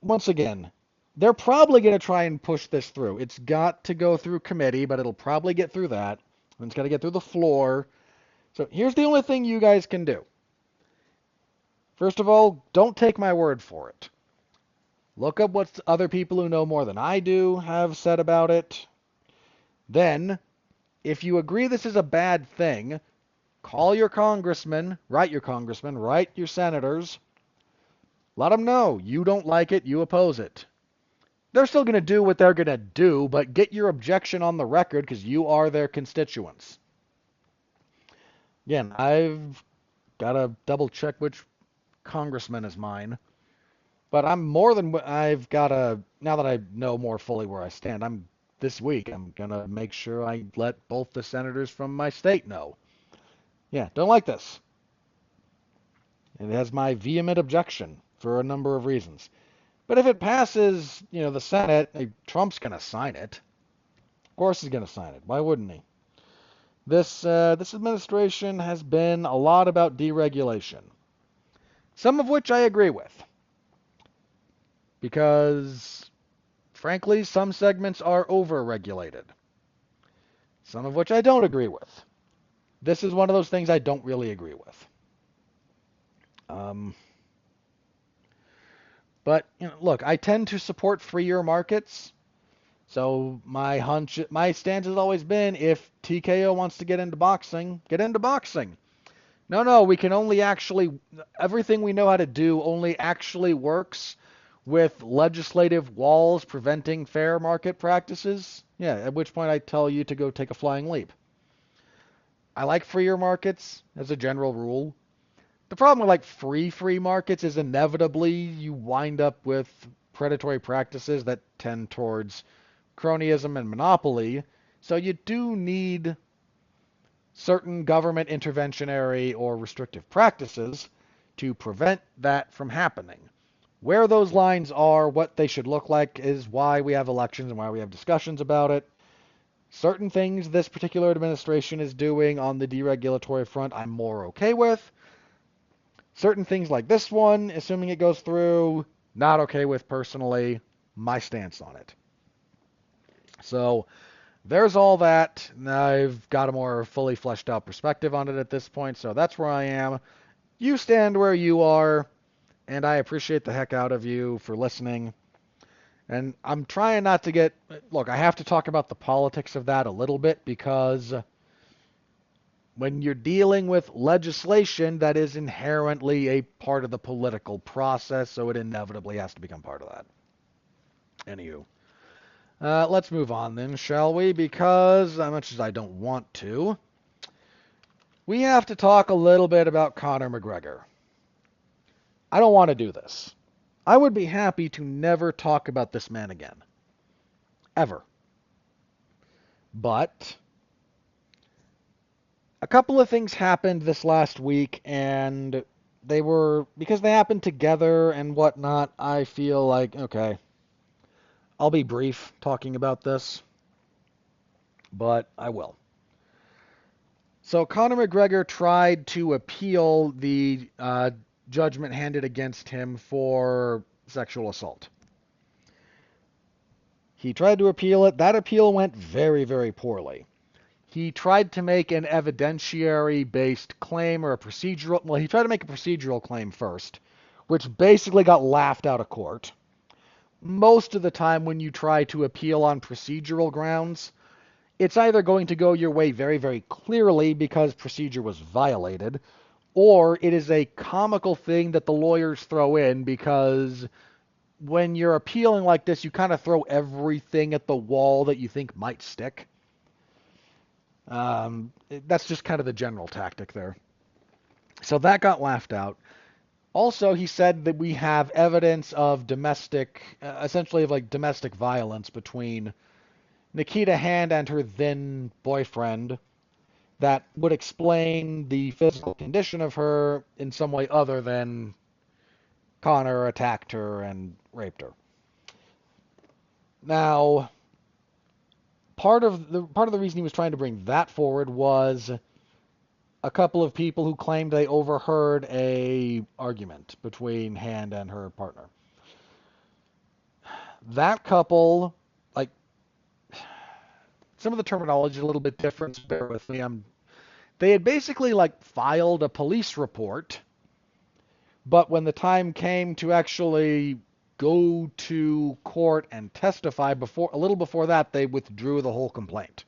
once again, they're probably going to try and push this through. It's got to go through committee, but it'll probably get through that. And it's got to get through the floor. So here's the only thing you guys can do. First of all, don't take my word for it. Look up what other people who know more than I do have said about it. Then, if you agree this is a bad thing, call your congressman, write your senators. Let them know you don't like it, you oppose it. They're still going to do what they're going to do, but get your objection on the record because you are their constituents. Again, I've got to double check which congressman is mine. But I've got to, now that I know more fully where I stand, this week, I'm going to make sure I let both the senators from my state know. Yeah, don't like this. It has my vehement objection for a number of reasons. But if it passes, the Senate, Trump's going to sign it. Of course he's going to sign it. Why wouldn't he? This administration has been a lot about deregulation. Some of which I agree with. Because, frankly, some segments are over-regulated. Some of which I don't agree with. This is one of those things I don't really agree with. But, look, I tend to support freer markets. So my stance has always been, if TKO wants to get into boxing, get into boxing. No, we can only everything we know how to do only actually works with legislative walls preventing fair market practices. Yeah, at which point I tell you to go take a flying leap. I like freer markets as a general rule. The problem with like free markets is inevitably you wind up with predatory practices that tend towards cronyism and monopoly. So you do need certain government interventionary or restrictive practices to prevent that from happening. Where those lines are, what they should look like, is why we have elections and why we have discussions about it. Certain things this particular administration is doing on the deregulatory front I'm more okay with. Certain things like this one, assuming it goes through, not okay with personally. My stance on it. So there's all that. I've got a more fully fleshed out perspective on it at this point, so that's where I am. You stand where you are, and I appreciate the heck out of you for listening. And I'm trying not to look, I have to talk about the politics of that a little bit because when you're dealing with legislation, that is inherently a part of the political process, so it inevitably has to become part of that. Anywho. Let's move on then, shall we? Because, as much as I don't want to, we have to talk a little bit about Conor McGregor. I don't want to do this. I would be happy to never talk about this man again. Ever. But a couple of things happened this last week, and because they happened together and whatnot, I feel like, okay, I'll be brief talking about this, but I will. So Conor McGregor tried to appeal the judgment handed against him for sexual assault. He tried to appeal it. That appeal went very, very poorly. He tried to make an evidentiary-based claim or he tried to make a procedural claim first, which basically got laughed out of court. Most of the time when you try to appeal on procedural grounds, it's either going to go your way very, very clearly because procedure was violated, or it is a comical thing that the lawyers throw in because when you're appealing like this, you kind of throw everything at the wall that you think might stick. That's just kind of the general tactic there. So that got laughed out. Also, he said that we have evidence of essentially of like domestic violence between Nikita Hand and her then boyfriend that would explain the physical condition of her in some way other than Conor attacked her and raped her. Now, part of the reason he was trying to bring that forward was a couple of people who claimed they overheard a argument between Hand and her partner. That couple, like, some of the terminology is a little bit different, so bear with me. They had basically like filed a police report, but when the time came to actually go to court and testify, a little before that, they withdrew the whole complaint.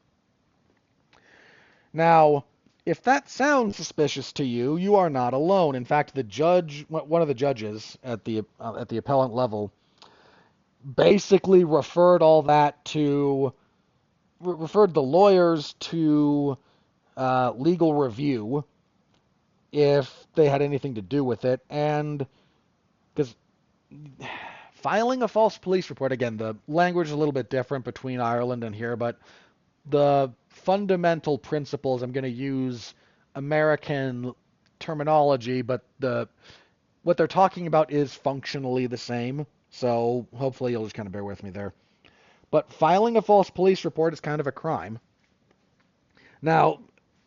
Now, if that sounds suspicious to you, you are not alone. In fact, one of the judges at the appellant level, basically referred the lawyers to legal review if they had anything to do with it, and because filing a false police report, again, the language is a little bit different between Ireland and here, but the fundamental principles, I'm going to use American terminology, but what they're talking about is functionally the same, so hopefully you'll just kind of bear with me there. But filing a false police report is kind of a crime. Now,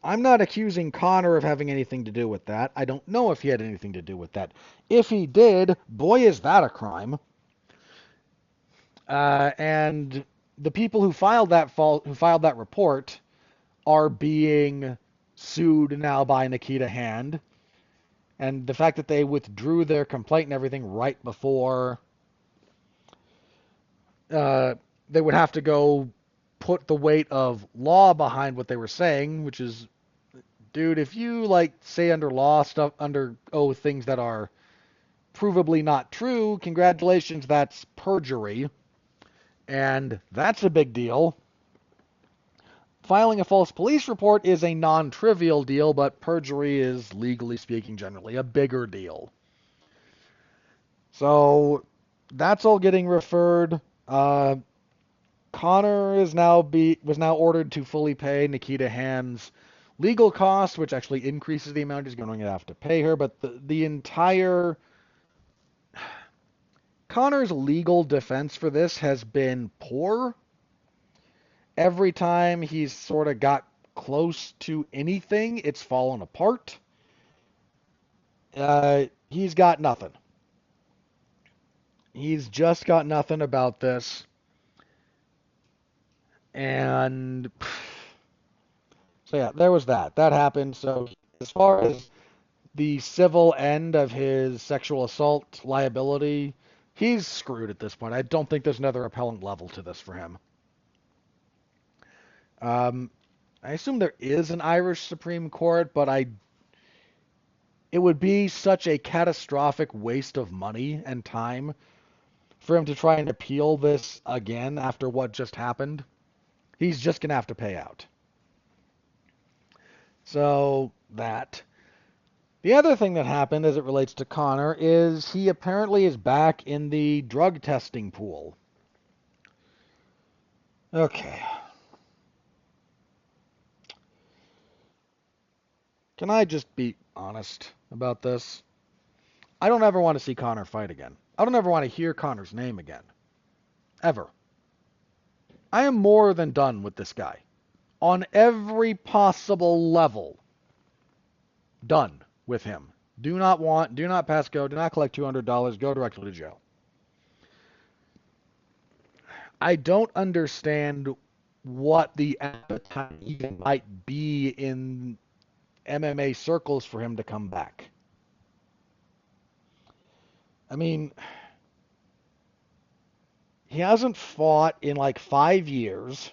I'm not accusing Conor of having anything to do with that. I don't know if he had anything to do with that. If he did, boy, is that a crime. And the people who filed that report are being sued now by Nikita Hand. And the fact that they withdrew their complaint and everything right before they would have to go put the weight of law behind what they were saying, which is, dude, if you like say under oath things that are provably not true, congratulations, that's perjury. And that's a big deal. Filing a false police report is a non-trivial deal, but perjury is, legally speaking, generally a bigger deal. So that's all getting referred. Conor was now ordered to fully pay Nikita Hand's legal costs, which actually increases the amount he's going to have to pay her. But the entire Conor's legal defense for this has been poor. Every time he's sort of got close to anything, it's fallen apart. He's got nothing. He's just got nothing about this. And so yeah, there was that. That happened. So as far as the civil end of his sexual assault liability, he's screwed at this point. I don't think there's another appellant level to this for him. I assume there is an Irish Supreme Court, but it would be such a catastrophic waste of money and time for him to try and appeal this again after what just happened. He's just going to have to pay out. So that. The other thing that happened as it relates to Conor is he apparently is back in the drug testing pool. Okay. Can I just be honest about this? I don't ever want to see Conor fight again. I don't ever want to hear Conor's name again. Ever. I am more than done with this guy. On every possible level. Done with him. Do not pass go, do not collect $200, go directly to jail. I don't understand what the appetite even might be in MMA circles for him to come back. I mean, he hasn't fought in like 5 years.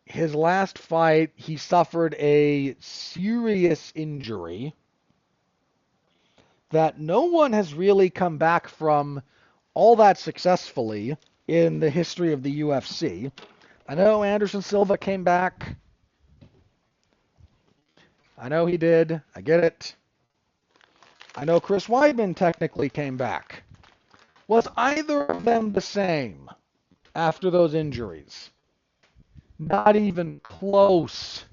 His last fight, he suffered a serious injury that no one has really come back from all that successfully in the history of the UFC. I know Anderson Silva came back. I know he did. I get it. I know Chris Weidman technically came back. Was either of them the same after those injuries? Not even close.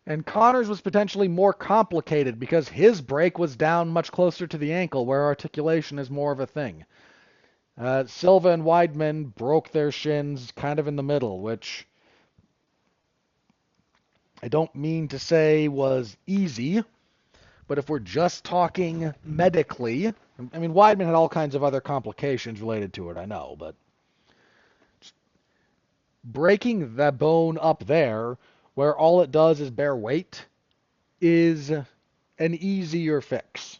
And Conor's was potentially more complicated because his break was down much closer to the ankle, where articulation is more of a thing. Silva and Weidman broke their shins kind of in the middle, which I don't mean to say was easy, but if we're just talking medically, I mean, Weidman had all kinds of other complications related to it, I know, but breaking that bone up there, where all it does is bear weight, is an easier fix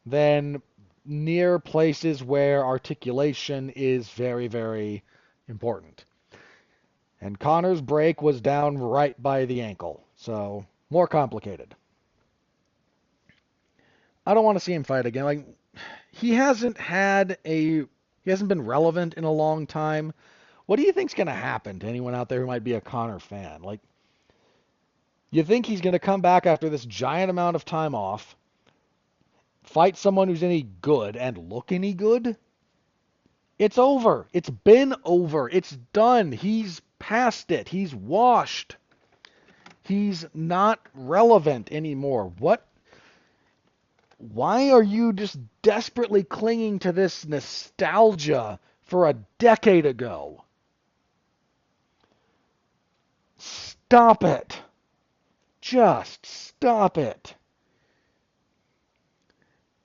than near places where articulation is very, very important. And Conor's break was down right by the ankle, so more complicated. I don't want to see him fight again. Like, he hasn't been relevant in a long time. What do you think's going to happen to anyone out there who might be a Conor fan? Like, you think he's going to come back after this giant amount of time off, fight someone who's any good, and look any good? It's over. It's been over. It's done. He's past it. He's washed. He's not relevant anymore. Why are you just desperately clinging to this nostalgia for a decade ago? Stop it. Just stop it.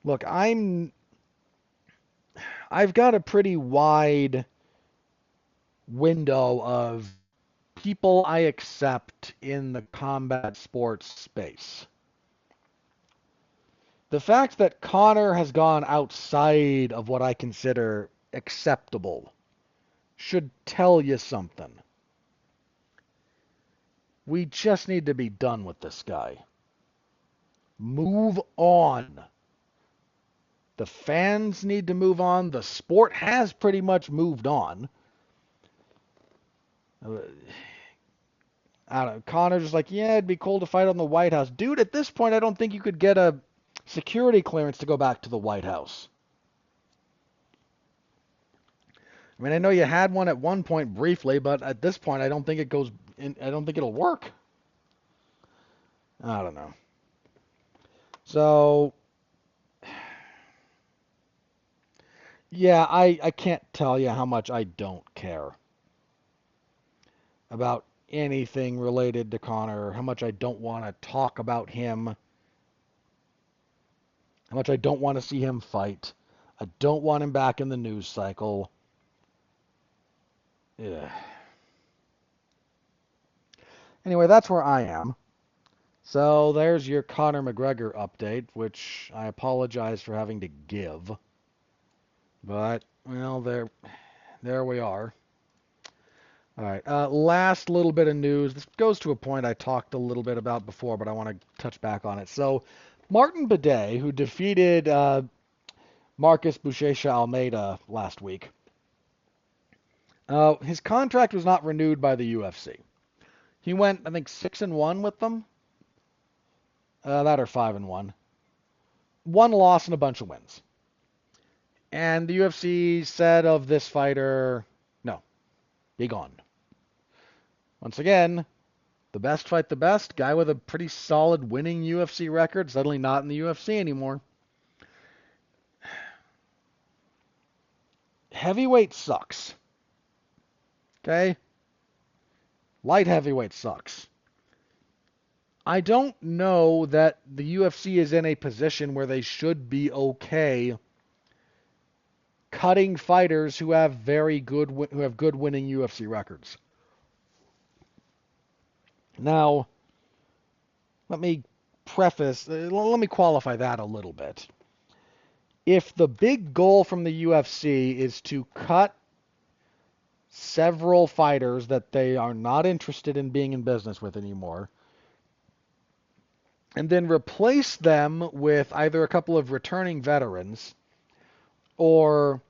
Look, I've got a pretty wide window of people I accept in the combat sports space. The fact that Conor has gone outside of what I consider acceptable should tell you something. We just need to be done with this guy. Move on. The fans need to move on. The sport has pretty much moved on. I don't know. Conor's just like, yeah, it'd be cool to fight on the White House. Dude, at this point, I don't think you could get a security clearance to go back to the White House. I mean, I know you had one at one point briefly, but at this point, I don't think it'll work. I don't know. So, yeah, I can't tell you how much I don't care about anything related to Conor, how much I don't want to talk about him, how much I don't want to see him fight. I don't want him back in the news cycle. Ugh. Anyway, that's where I am. So there's your Conor McGregor update, which I apologize for having to give. But, well, there we are. All right, last little bit of news. This goes to a point I talked a little bit about before, but I want to touch back on it. So, Martin Buday, who defeated Marcus Buchecha Almeida last week, his contract was not renewed by the UFC. He went, I think, 6-1 with them. That or 5-1. One loss and a bunch of wins. And the UFC said of this fighter, no, be gone. Once again, the best fight the best. Guy with a pretty solid winning UFC record, suddenly not in the UFC anymore. Heavyweight sucks. Okay? Light heavyweight sucks. I don't know that the UFC is in a position where they should be okay cutting fighters who have good winning UFC records. Now, let me let me qualify that a little bit. If the big goal from the UFC is to cut several fighters that they are not interested in being in business with anymore, and then replace them with either a couple of returning veterans or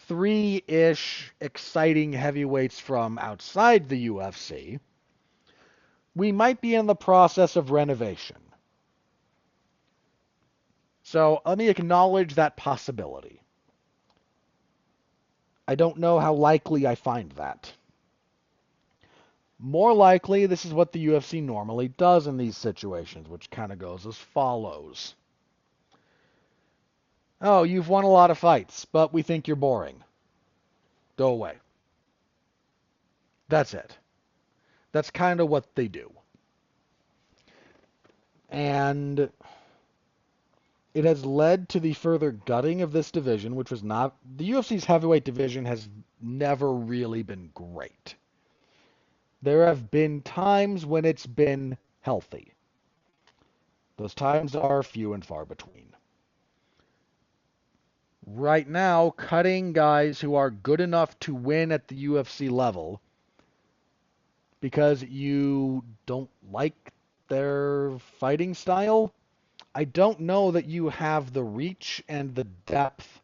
three-ish exciting heavyweights from outside the UFC, we might be in the process of renovation. So let me acknowledge that possibility. I don't know how likely I find that. More likely, this is what the UFC normally does in these situations, which kind of goes as follows. Oh, you've won a lot of fights, but we think you're boring. Go away. That's it. That's kind of what they do. And it has led to the further gutting of this division, which was not... The UFC's heavyweight division has never really been great. There have been times when it's been healthy. Those times are few and far between. Right now, cutting guys who are good enough to win at the UFC level because you don't like their fighting style, I don't know that you have the reach and the depth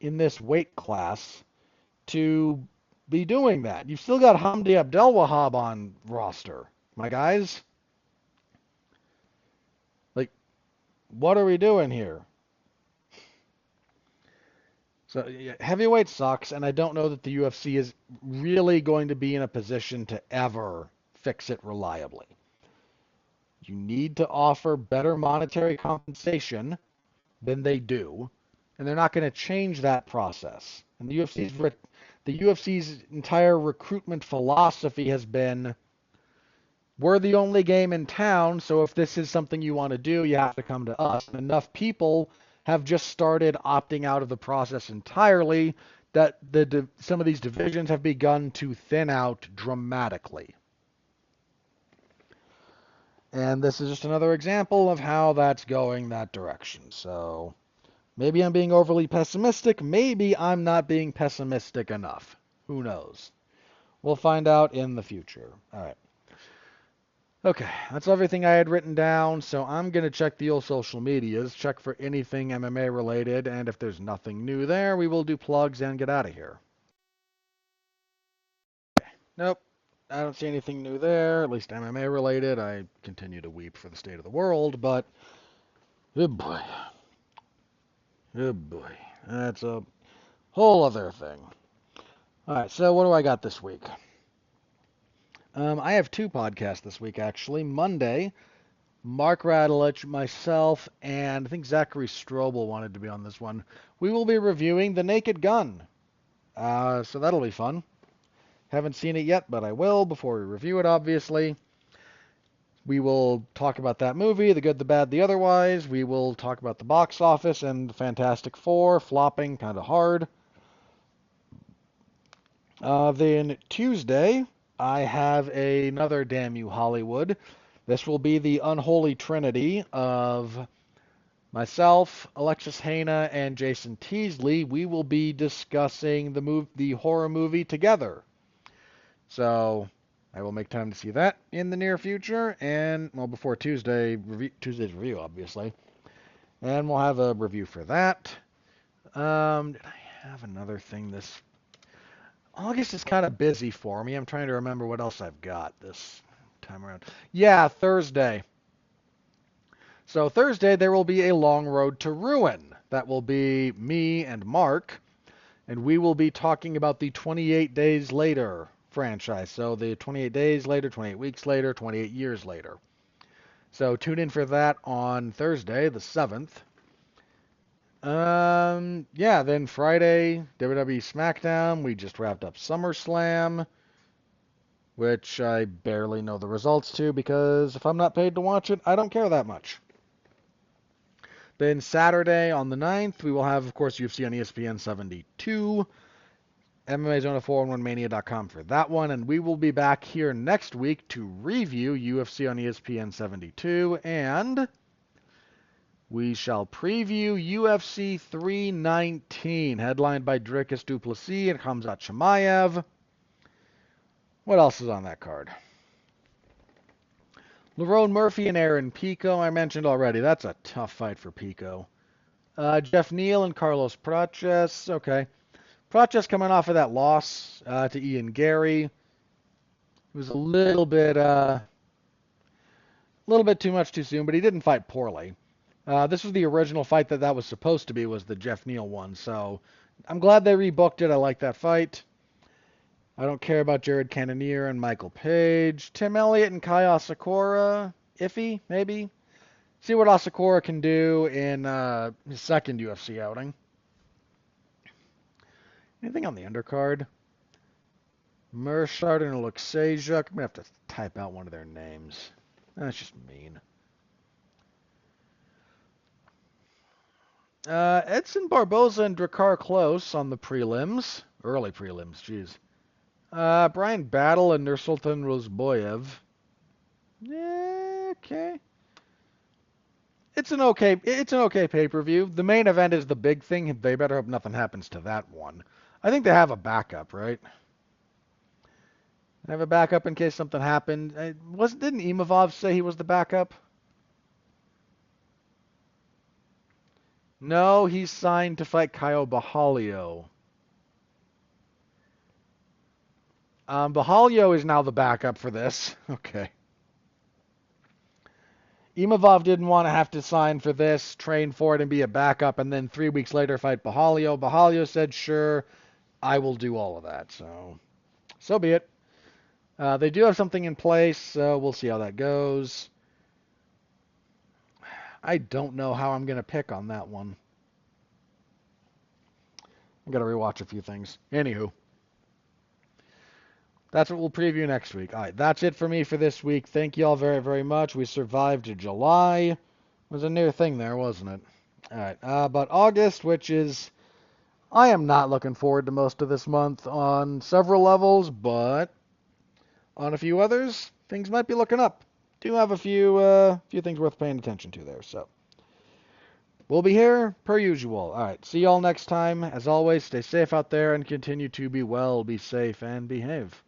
in this weight class to be doing that. You've still got Hamdi Abdelwahab on roster, my guys. Like, what are we doing here? So yeah, heavyweight sucks, and I don't know that the UFC is really going to be in a position to ever fix it reliably. You need to offer better monetary compensation than they do, and they're not going to change that process. And the UFC's entire recruitment philosophy has been, we're the only game in town, so if this is something you want to do, you have to come to us. And enough people have just started opting out of the process entirely that some of these divisions have begun to thin out dramatically. And this is just another example of how that's going that direction. So maybe I'm being overly pessimistic. Maybe I'm not being pessimistic enough. Who knows? We'll find out in the future. All right. Okay, that's everything I had written down, so I'm going to check the old social medias, check for anything MMA related, and if there's nothing new there, we will do plugs and get out of here. Okay. Nope, I don't see anything new there, at least MMA related. I continue to weep for the state of the world, but oh boy. Oh boy. That's a whole other thing. Alright, so what do I got this week? I have two podcasts this week, actually. Monday, Mark Radulich, myself, and I think Zachary Strobel wanted to be on this one. We will be reviewing The Naked Gun. So that'll be fun. Haven't seen it yet, but I will before we review it, obviously. We will talk about that movie, The Good, the Bad, the Otherwise. We will talk about the box office and the Fantastic Four, flopping kind of hard. Then Tuesday, I have another Damn You Hollywood. This will be the unholy trinity of myself, Alexis Haina, and Jason Teasley. We will be discussing the horror movie together. So I will make time to see that in the near future, and well, before Tuesday's review, obviously. And we'll have a review for that. Did I have another thing this August is kind of busy for me. I'm trying to remember what else I've got this time around. Yeah, Thursday. So Thursday there will be a Long Road to Ruin. That will be me and Mark, and we will be talking about the 28 Days Later franchise. So the 28 days later, 28 weeks later, 28 years later. So tune in for that on Thursday, the 7th. Yeah, then Friday, WWE SmackDown. We just wrapped up SummerSlam, which I barely know the results to because if I'm not paid to watch it, I don't care that much. Then Saturday on the 9th, we will have, of course, UFC on ESPN 72. MMAZone411mania.com for that one, and we will be back here next week to review UFC on ESPN 72, and we shall preview UFC 319, headlined by Dricus du Plessis and Khamzat Chimaev. What else is on that card? Lerone Murphy and Aaron Pico, I mentioned already. That's a tough fight for Pico. Jeff Neal and Carlos Praches. Okay. Praches coming off of that loss to Ian Gary. It was a little bit too much too soon, but he didn't fight poorly. This was the original fight that was supposed to be, was the Jeff Neal one. So I'm glad they rebooked it. I like that fight. I don't care about Jared Cannonier and Michael Page. Tim Elliott and Kai Asakura. Iffy, maybe. See what Asakura can do in his second UFC outing. Anything on the undercard? Mershard and Alexejak. I'm going to have to type out one of their names. That's just mean. Edson Barboza and Drakkar Klose on the prelims. Early prelims, jeez. Brian Battle and Nursultan Rozboyev. Yeah, okay. It's an okay pay-per-view. The main event is the big thing. They better hope nothing happens to that one. I think they have a backup, right? They have a backup in case something happened. Didn't Imavov say he was the backup? No, he's signed to fight Caio Borralho. Borralho is now the backup for this. Okay. Imavov didn't want to have to sign for this, train for it, and be a backup, and then 3 weeks later fight Borralho. Borralho said, sure, I will do all of that. So be it. They do have something in place, so we'll see how that goes. I don't know how I'm going to pick on that one. I've got to rewatch a few things. Anywho. That's what we'll preview next week. All right, that's it for me for this week. Thank you all very, very much. We survived July. It was a near thing there, wasn't it? All right, but August, which is... I am not looking forward to most of this month on several levels, but on a few others, things might be looking up. Do have a few things worth paying attention to there, so... We'll be here, per usual. All right, see y'all next time. As always, stay safe out there and continue to be well, be safe, and behave.